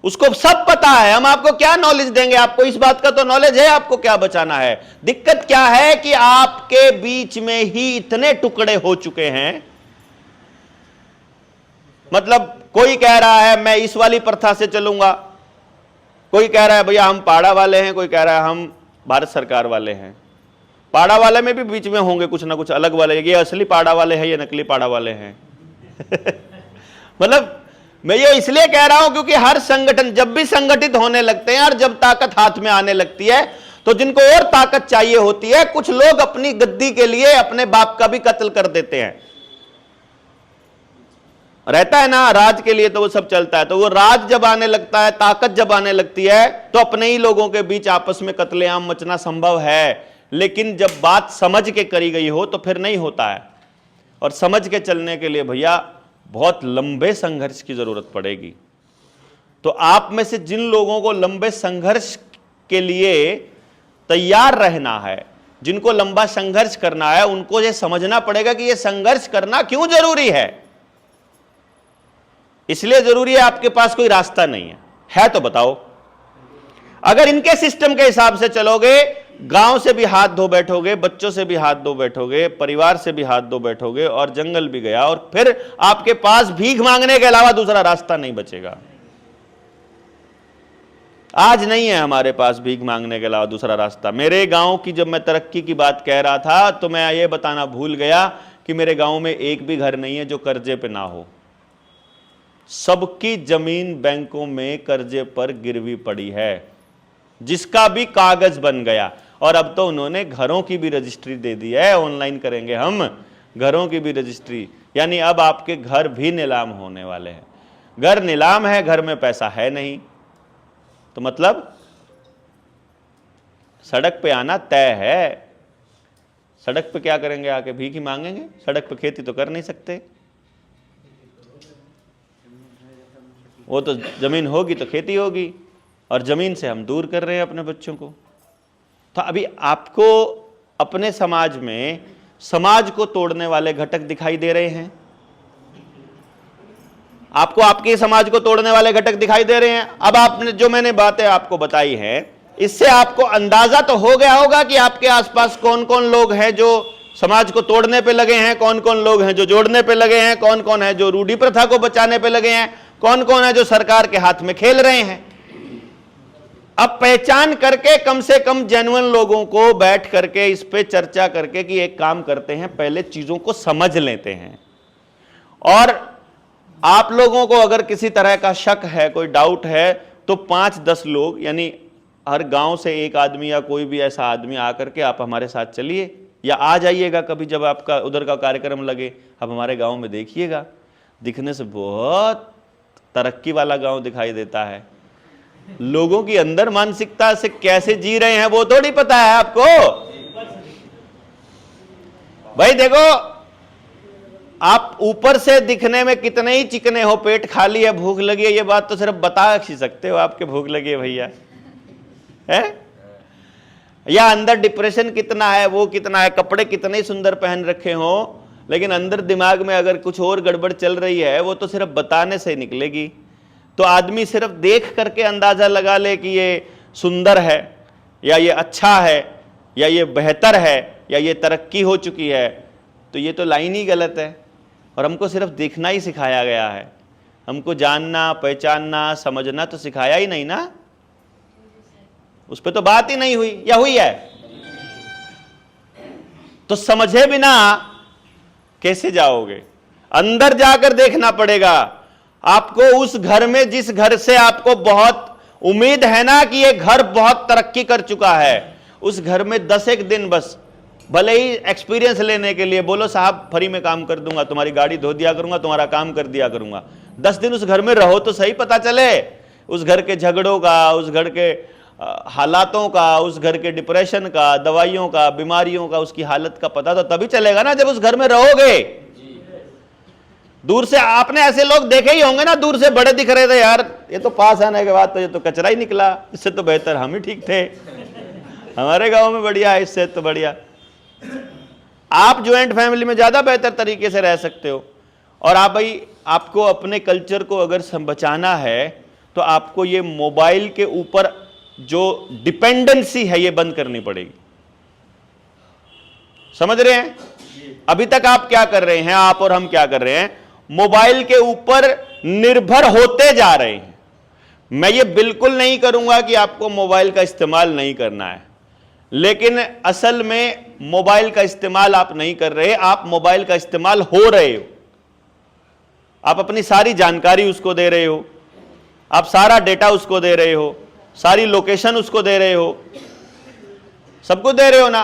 उसको सब पता है। हम आपको क्या नॉलेज देंगे, आपको इस बात का तो नॉलेज है आपको क्या बचाना है। दिक्कत क्या है कि आपके बीच में ही इतने टुकड़े हो चुके हैं। मतलब कोई कह रहा है मैं इस वाली प्रथा से चलूंगा, कोई कह रहा है भैया हम पाड़ा वाले हैं, कोई कह रहा है हम भारत सरकार वाले हैं। पाड़ा वाले में भी बीच में होंगे कुछ ना कुछ अलग वाले, ये असली पाड़ा वाले हैं, ये नकली पाड़ा वाले हैं। मतलब मैं ये इसलिए कह रहा हूं क्योंकि हर संगठन जब भी संगठित होने लगते हैं और जब ताकत हाथ में आने लगती है तो जिनको और ताकत चाहिए होती है, कुछ लोग अपनी गद्दी के लिए अपने बाप का भी कत्ल कर देते हैं। रहता है ना, राज के लिए तो वो सब चलता है। तो वो राज जब आने लगता है, ताकत जब आने लगती है, तो अपने ही लोगों के बीच आपस में कत्लेआम मचना संभव है। लेकिन जब बात समझ के करी गई हो तो फिर नहीं होता है। और समझ के चलने के लिए भैया बहुत लंबे संघर्ष की जरूरत पड़ेगी। तो आप में से जिन लोगों को लंबे संघर्ष के लिए तैयार रहना है, जिनको लंबा संघर्ष करना है, उनको ये समझना पड़ेगा कि ये संघर्ष करना क्यों जरूरी है। इसलिए जरूरी है, आपके पास कोई रास्ता नहीं है तो बताओ। अगर इनके सिस्टम के हिसाब से चलोगे, गांव से भी हाथ धो बैठोगे, बच्चों से भी हाथ धो बैठोगे, परिवार से भी हाथ धो बैठोगे, और जंगल भी गया, और फिर आपके पास भीख मांगने के अलावा दूसरा रास्ता नहीं बचेगा। आज नहीं है हमारे पास भीख मांगने के अलावा दूसरा रास्ता। मेरे गांव की जब मैं तरक्की की बात कह रहा था तो मैं ये बताना भूल गया कि मेरे गांव में एक भी घर नहीं है जो कर्जे पे ना हो। सबकी जमीन बैंकों में कर्जे पर गिरवी पड़ी है, जिसका भी कागज बन गया। और अब तो उन्होंने घरों की भी रजिस्ट्री दे दी है, ऑनलाइन करेंगे हम घरों की भी रजिस्ट्री, यानी अब आपके घर भी नीलाम होने वाले हैं। घर नीलाम है, घर में पैसा है नहीं, तो मतलब सड़क पे आना तय है। सड़क पे क्या करेंगे, आके भीख ही मांगेंगे? सड़क पे खेती तो कर नहीं सकते, वो तो जमीन होगी तो खेती होगी, और जमीन से हम दूर कर रहे हैं अपने बच्चों को। तो अभी आपको अपने समाज में समाज को तोड़ने वाले घटक दिखाई दे रहे हैं, आपको आपके समाज को तोड़ने वाले घटक दिखाई दे रहे हैं। अब आपने जो मैंने बातें आपको बताई हैं, इससे आपको अंदाजा तो हो गया होगा कि आपके आसपास कौन कौन लोग हैं जो समाज को तोड़ने पे लगे हैं, कौन कौन लोग हैं जो जोड़ने पे लगे हैं, कौन कौन है जो रूढ़ी प्रथा को बचाने पे लगे हैं, कौन कौन है जो सरकार के हाथ में खेल रहे हैं। अब पहचान करके कम से कम जेन्युइन लोगों को बैठ करके इस पे चर्चा करके कि एक काम करते हैं, पहले चीजों को समझ लेते हैं। और आप लोगों को अगर किसी तरह का शक है, कोई डाउट है, तो 5-10 लोग, यानी हर गांव से एक आदमी या कोई भी ऐसा आदमी आकर के आप हमारे साथ चलिए, या आ जाइएगा कभी जब आपका उधर का कार्यक्रम लगे, आप हमारे गांव में देखिएगा। दिखने से बहुत तरक्की वाला गांव दिखाई देता है। लोगों की अंदर मानसिकता से कैसे जी रहे हैं वो थोड़ी पता है आपको। भाई देखो, आप ऊपर से दिखने में कितने ही चिकने हो, पेट खाली है, भूख लगी है, ये बात तो सिर्फ बता ही सकते हो आपके भूख लगी है भैया, है? या अंदर डिप्रेशन कितना है, वो कितना है, कपड़े कितने सुंदर पहन रखे हो, लेकिन अंदर दिमाग में अगर कुछ और गड़बड़ चल रही है, वो तो सिर्फ बताने से निकलेगी। तो आदमी सिर्फ देख करके अंदाजा लगा ले कि ये सुंदर है, या ये अच्छा है, या ये बेहतर है, या ये तरक्की हो चुकी है, तो ये तो लाइन ही गलत है। और हमको सिर्फ देखना ही सिखाया गया है, हमको जानना, पहचानना, समझना तो सिखाया ही नहीं ना। उस पर तो बात ही नहीं हुई, या हुई है? तो समझे बिना कैसे जाओगे? अंदर जाकर देखना पड़ेगा आपको। उस घर में, जिस घर से आपको बहुत उम्मीद है ना कि ये घर बहुत तरक्की कर चुका है, उस घर में 10 दिन बस भले ही एक्सपीरियंस लेने के लिए बोलो, साहब फ्री में काम कर दूंगा, तुम्हारी गाड़ी धो दिया करूंगा, तुम्हारा काम कर दिया करूंगा। 10 दिन उस घर में रहो तो सही, पता चले उस घर के झगड़ों का, उस घर के हालातों का, उस घर के डिप्रेशन का, दवाइयों का, बीमारियों का, उसकी हालत का पता तो तभी चलेगा ना जब उस घर में रहोगे। दूर से आपने ऐसे लोग देखे ही होंगे ना, दूर से बड़े दिख रहे थे, यार ये तो पास आने के बाद तो ये तो कचरा ही निकला, इससे तो बेहतर हम ही ठीक थे, हमारे गांव में बढ़िया है, इससे तो बढ़िया। आप ज्वाइंट फैमिली में ज्यादा बेहतर तरीके से रह सकते हो। और आप भाई, आपको अपने कल्चर को अगर बचाना है तो आपको ये मोबाइल के ऊपर जो डिपेंडेंसी है ये बंद करनी पड़ेगी। समझ रहे हैं? अभी तक आप क्या कर रहे हैं, आप और हम क्या कर रहे हैं, मोबाइल के ऊपर निर्भर होते जा रहे हैं। मैं ये बिल्कुल नहीं करूंगा कि आपको मोबाइल का इस्तेमाल नहीं करना है, लेकिन असल में मोबाइल का इस्तेमाल आप नहीं कर रहे, आप मोबाइल का इस्तेमाल हो रहे हो। आप अपनी सारी जानकारी उसको दे रहे हो, आप सारा डेटा उसको दे रहे हो, सारी लोकेशन उसको दे रहे हो, सब कुछ दे रहे हो ना,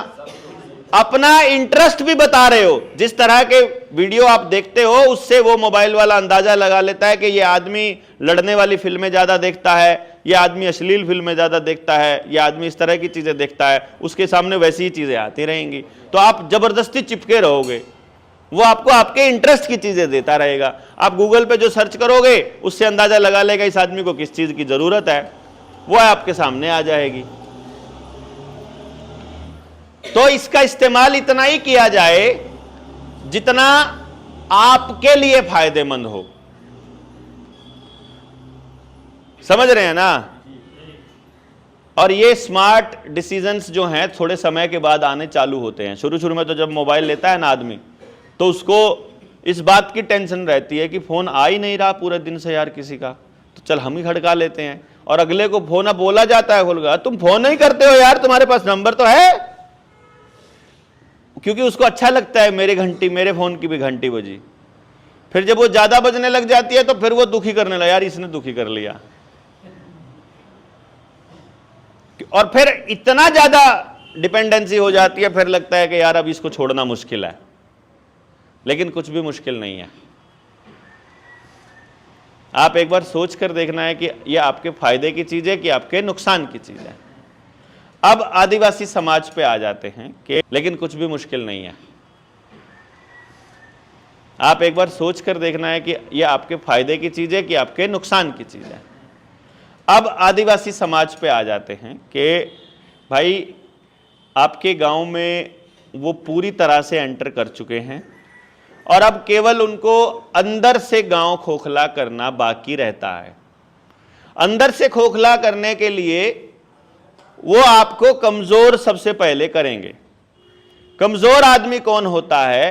अपना इंटरेस्ट भी बता रहे हो। जिस तरह के वीडियो आप देखते हो उससे वो मोबाइल वाला अंदाजा लगा लेता है कि ये आदमी लड़ने वाली फिल्में ज्यादा देखता है, ये आदमी अश्लील फिल्में ज्यादा देखता है, ये आदमी इस तरह की चीजें देखता है, उसके सामने वैसी ही चीजें आती रहेंगी। तो आप जबरदस्ती चिपके रहोगे, वो आपको आपके इंटरेस्ट की चीजें देता रहेगा। आप गूगल पे जो सर्च करोगे उससे अंदाजा लगा लेगा इस आदमी को किस चीज की जरूरत है, वो आपके सामने आ जाएगी। तो इसका इस्तेमाल इतना ही किया जाए जितना आपके लिए फायदेमंद हो। समझ रहे हैं ना? और ये स्मार्ट डिसीजंस जो हैं थोड़े समय के बाद आने चालू होते हैं। शुरू शुरू में तो जब मोबाइल लेता है ना आदमी, तो उसको इस बात की टेंशन रहती है कि फोन आ ही नहीं रहा पूरे दिन से यार किसी का, तो चल हम ही खड़का लेते हैं। और अगले को फोन अब बोला जाता है, खुलगा तुम फोन नहीं करते हो यार, तुम्हारे पास नंबर तो है, क्योंकि उसको अच्छा लगता है मेरी घंटी, मेरे फोन की भी घंटी बजी। फिर जब वो ज्यादा बजने लग जाती है तो फिर वो दुखी करने लगा, यार इसने दुखी कर लिया। और फिर इतना ज्यादा डिपेंडेंसी हो जाती है, फिर लगता है कि यार अब इसको छोड़ना मुश्किल है। लेकिन कुछ भी मुश्किल नहीं है। आप एक बार सोच कर देखना है कि यह आपके फायदे की चीज है कि आपके नुकसान की चीज है। अब आदिवासी समाज पे आ जाते हैं कि लेकिन कुछ भी मुश्किल नहीं है। आप एक बार सोच कर देखना है कि यह आपके फायदे की चीज है कि आपके नुकसान की चीज है। अब आदिवासी समाज पे आ जाते हैं कि भाई आपके गांव में वो पूरी तरह से एंटर कर चुके हैं और अब केवल उनको अंदर से गांव खोखला करना बाकी रहता है। अंदर से खोखला करने के लिए वो आपको कमजोर सबसे पहले करेंगे। कमजोर आदमी कौन होता है?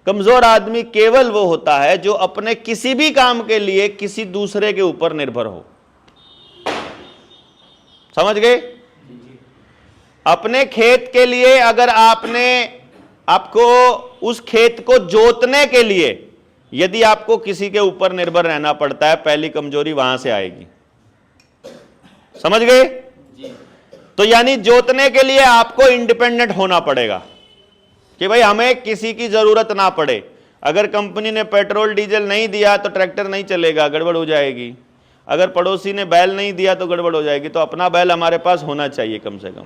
कमजोर आदमी केवल वो होता है जो अपने किसी भी काम के लिए किसी दूसरे के ऊपर निर्भर हो। समझ गए? अपने खेत के लिए अगर आपको उस खेत को जोतने के लिए यदि आपको किसी के ऊपर निर्भर रहना पड़ता है, पहली कमजोरी वहां से आएगी। समझ गए? तो यानी जोतने के लिए आपको इंडिपेंडेंट होना पड़ेगा कि भाई हमें किसी की जरूरत ना पड़े। अगर कंपनी ने पेट्रोल डीजल नहीं दिया तो ट्रैक्टर नहीं चलेगा, गड़बड़ हो जाएगी। अगर पड़ोसी ने बैल नहीं दिया तो गड़बड़ हो जाएगी। तो अपना बैल हमारे पास होना चाहिए, कम से कम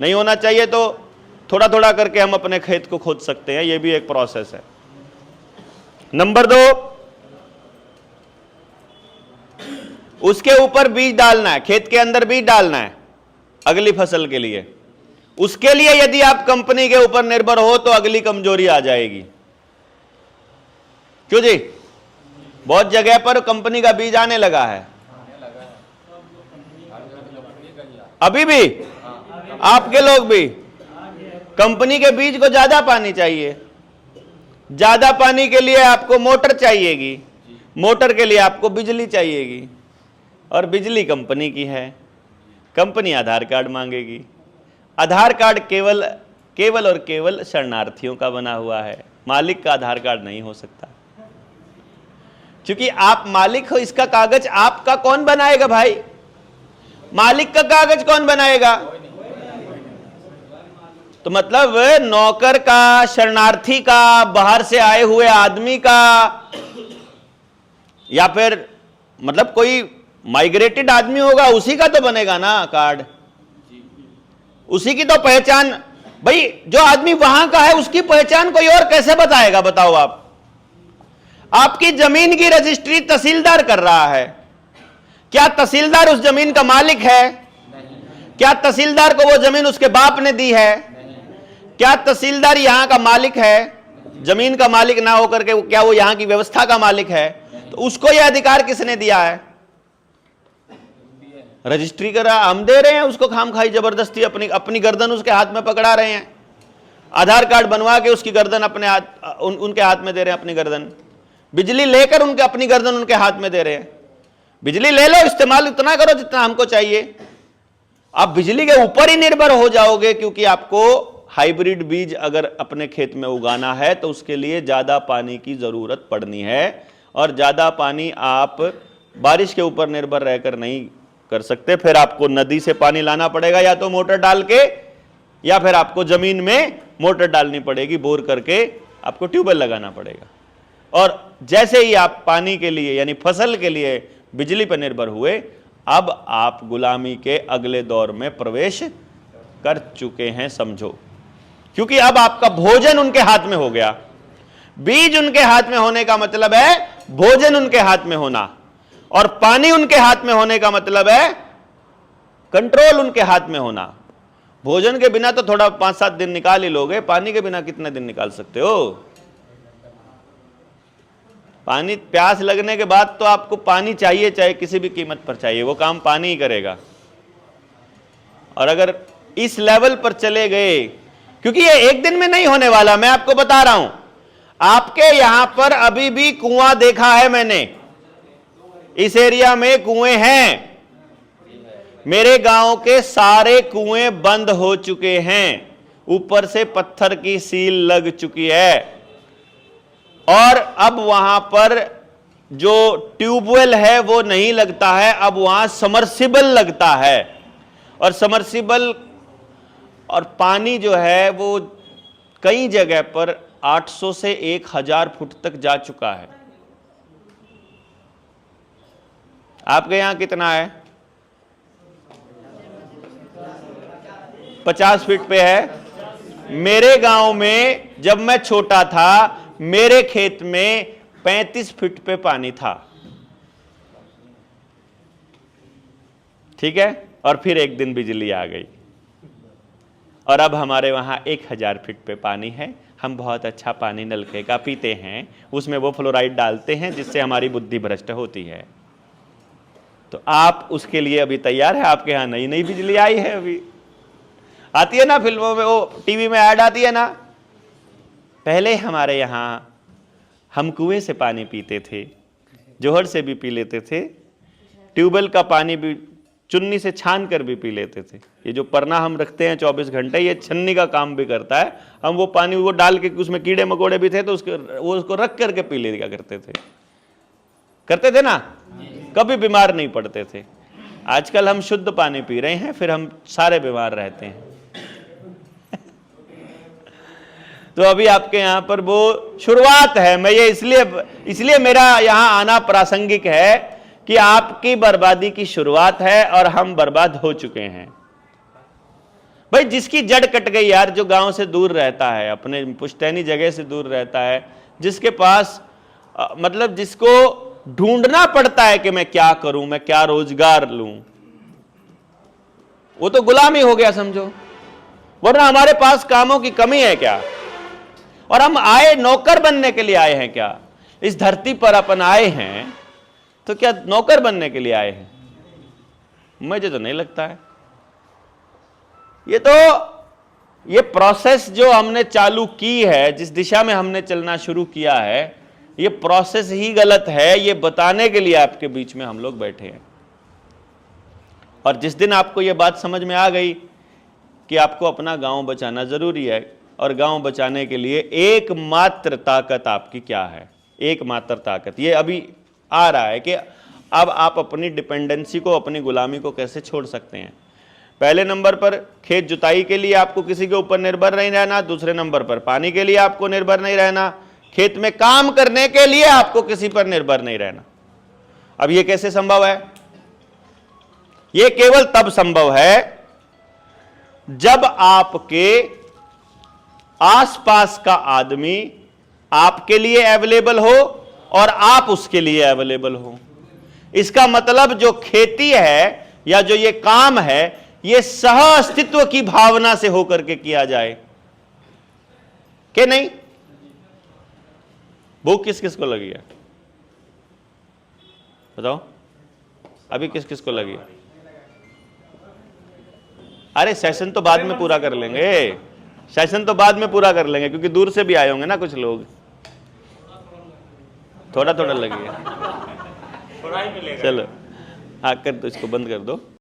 नहीं होना चाहिए तो थोड़ा थोड़ा करके हम अपने खेत को खोद सकते हैं, यह भी एक प्रोसेस है। नंबर 2, उसके ऊपर बीज डालना है, खेत के अंदर बीज डालना है अगली फसल के लिए। उसके लिए यदि आप कंपनी के ऊपर निर्भर हो तो अगली कमजोरी आ जाएगी। क्यों जी? बहुत जगह पर कंपनी का बीज आने लगा है। अभी भी आपके लोग भी कंपनी के बीज को ज्यादा पानी चाहिए। ज्यादा पानी के लिए आपको मोटर चाहिएगी, मोटर के लिए आपको बिजली चाहिएगी, और बिजली कंपनी की है। कंपनी आधार कार्ड मांगेगी। आधार कार्ड केवल और केवल शरणार्थियों का बना हुआ है, मालिक का आधार कार्ड नहीं हो सकता। क्योंकि आप मालिक हो, इसका कागज आपका कौन बनाएगा भाई? मालिक का कागज कौन बनाएगा? तो मतलब नौकर का, शरणार्थी का, बाहर से आए हुए आदमी का, या फिर मतलब कोई माइग्रेटेड आदमी होगा उसी का तो बनेगा ना कार्ड, उसी की तो पहचान। भाई जो आदमी वहां का है उसकी पहचान कोई और कैसे बताएगा? बताओ आप। आपकी जमीन की रजिस्ट्री तहसीलदार कर रहा है, क्या तहसीलदार उस जमीन का मालिक है? क्या तहसीलदार को वो जमीन उसके बाप ने दी है? क्या तहसीलदार यहां का मालिक है? जमीन का मालिक ना होकर के क्या वो यहां की व्यवस्था का मालिक है? तो उसको यह अधिकार किसने दिया है? रजिस्ट्री करा हम दे रहे हैं उसको, खामखाई जबरदस्ती अपनी गर्दन उसके हाथ में पकड़ा रहे हैं। आधार कार्ड बनवा के उसकी गर्दन अपने हाथ उनके हाथ में दे रहे हैं, अपनी गर्दन। बिजली लेकर उनके अपनी गर्दन उनके हाथ में दे रहे हैं। बिजली ले लो, इस्तेमाल उतना करो जितना हमको चाहिए। आप बिजली के ऊपर ही निर्भर हो जाओगे, क्योंकि आपको हाइब्रिड बीज अगर अपने खेत में उगाना है तो उसके लिए ज्यादा पानी की जरूरत पड़नी है, और ज़्यादा पानी आप बारिश के ऊपर निर्भर रहकर नहीं कर सकते, फिर आपको नदी से पानी लाना पड़ेगा, या तो मोटर डाल के, या फिर आपको ज़मीन में मोटर डालनी पड़ेगी, बोर करके आपको ट्यूबवेल लगाना पड़ेगा। और जैसे ही आप पानी के लिए यानी फसल के लिए बिजली पर निर्भर हुए, अब आप गुलामी के अगले दौर में प्रवेश कर चुके हैं, समझो। क्योंकि अब आपका भोजन उनके हाथ में हो गया। बीज उनके हाथ में होने का मतलब है भोजन उनके हाथ में होना, और पानी उनके हाथ में होने का मतलब है कंट्रोल उनके हाथ में होना। भोजन के बिना तो थोड़ा 5-7 दिन निकाल ही लोगे, पानी के बिना कितने दिन निकाल सकते हो? पानी, प्यास लगने के बाद तो आपको पानी चाहिए, चाहे किसी भी कीमत पर चाहिए, वो काम पानी ही करेगा। और अगर इस लेवल पर चले गए, क्योंकि ये एक दिन में नहीं होने वाला, मैं आपको बता रहा हूं। आपके यहां पर अभी भी कुआं देखा है मैंने, इस एरिया में कुएं हैं। मेरे गांव के सारे कुएं बंद हो चुके हैं, ऊपर से पत्थर की सील लग चुकी है, और अब वहां पर जो ट्यूबवेल है वो नहीं लगता है, अब वहां समर्सिबल लगता है। और समर्सिबल और पानी जो है वो कई जगह पर 800 से 1000 फुट तक जा चुका है। आपके यहां कितना है? 50 फीट पे है। मेरे गांव में जब मैं छोटा था, मेरे खेत में 35 फीट पे पानी था, ठीक है। और फिर एक दिन बिजली आ गई, और अब हमारे वहां 1000 फीट पे पानी है। हम बहुत अच्छा पानी नलके का पीते हैं, उसमें वो फ्लोराइड डालते हैं जिससे हमारी बुद्धि भ्रष्ट होती है। तो आप उसके लिए अभी तैयार है? आपके यहां नई नई बिजली आई है, अभी आती है ना फिल्मों में, वो टीवी में ऐड आती है ना। पहले हमारे यहां हम कुएं से पानी पीते थे, जोहर से भी पी लेते थे, ट्यूबवेल का पानी भी चुन्नी से छान कर भी पी लेते थे। ये जो परना हम रखते हैं 24 घंटे, ये छन्नी का काम भी करता है। हम वो पानी वो डाल के, उसमें कीड़े मकोड़े भी थे तो उसको रख करके पी लिया करते थे ना, कभी बीमार नहीं पड़ते थे। आजकल हम शुद्ध पानी पी रहे हैं, फिर हम सारे बीमार रहते हैं। तो अभी आपके यहां पर वो शुरुआत है। मैं ये इसलिए मेरा यहां आना प्रासंगिक है कि आपकी बर्बादी की शुरुआत है और हम बर्बाद हो चुके हैं। भाई जिसकी जड़ कट गई यार, जो गांव से दूर रहता है, अपने पुश्तैनी जगह से दूर रहता है, जिसके पास मतलब जिसको ढूंढना पड़ता है कि मैं क्या करूं, मैं क्या रोजगार लूं, वो तो गुलामी हो गया समझो। वरना हमारे पास कामों की कमी है क्या? और हम आए नौकर बनने के लिए आए हैं क्या? इस धरती पर अपन आए हैं तो क्या नौकर बनने के लिए आए हैं? मुझे तो नहीं लगता है। ये प्रोसेस जो हमने चालू की है, जिस दिशा में हमने चलना शुरू किया है, ये प्रोसेस ही गलत है। ये बताने के लिए आपके बीच में हम लोग बैठे हैं। और जिस दिन आपको ये बात समझ में आ गई कि आपको अपना गांव बचाना जरूरी है, और गांव बचाने के लिए एकमात्र ताकत आपकी क्या है, एकमात्र ताकत ये अभी आ रहा है कि अब आप अपनी डिपेंडेंसी को, अपनी गुलामी को कैसे छोड़ सकते हैं। पहले नंबर पर खेत जुताई के लिए आपको किसी के ऊपर निर्भर नहीं रहना। दूसरे नंबर पर पानी के लिए आपको निर्भर नहीं रहना। खेत में काम करने के लिए आपको किसी पर निर्भर नहीं रहना। अब ये कैसे संभव है? ये केवल तब संभव है जब आपके आसपास का आदमी आपके लिए अवेलेबल हो और आप उसके लिए अवेलेबल हो। इसका मतलब जो खेती है या जो ये काम है, ये सह अस्तित्व की भावना से होकर के किया जाए कि नहीं। भूख किस किस को लगी है बताओ? अभी किस किस को लगी है? अरे सेशन तो बाद में पूरा कर लेंगे, सेशन तो बाद में पूरा कर लेंगे, क्योंकि दूर से भी आए होंगे ना कुछ लोग। थोड़ा थोड़ा लगी है, चलो आकर तो इसको बंद कर दो।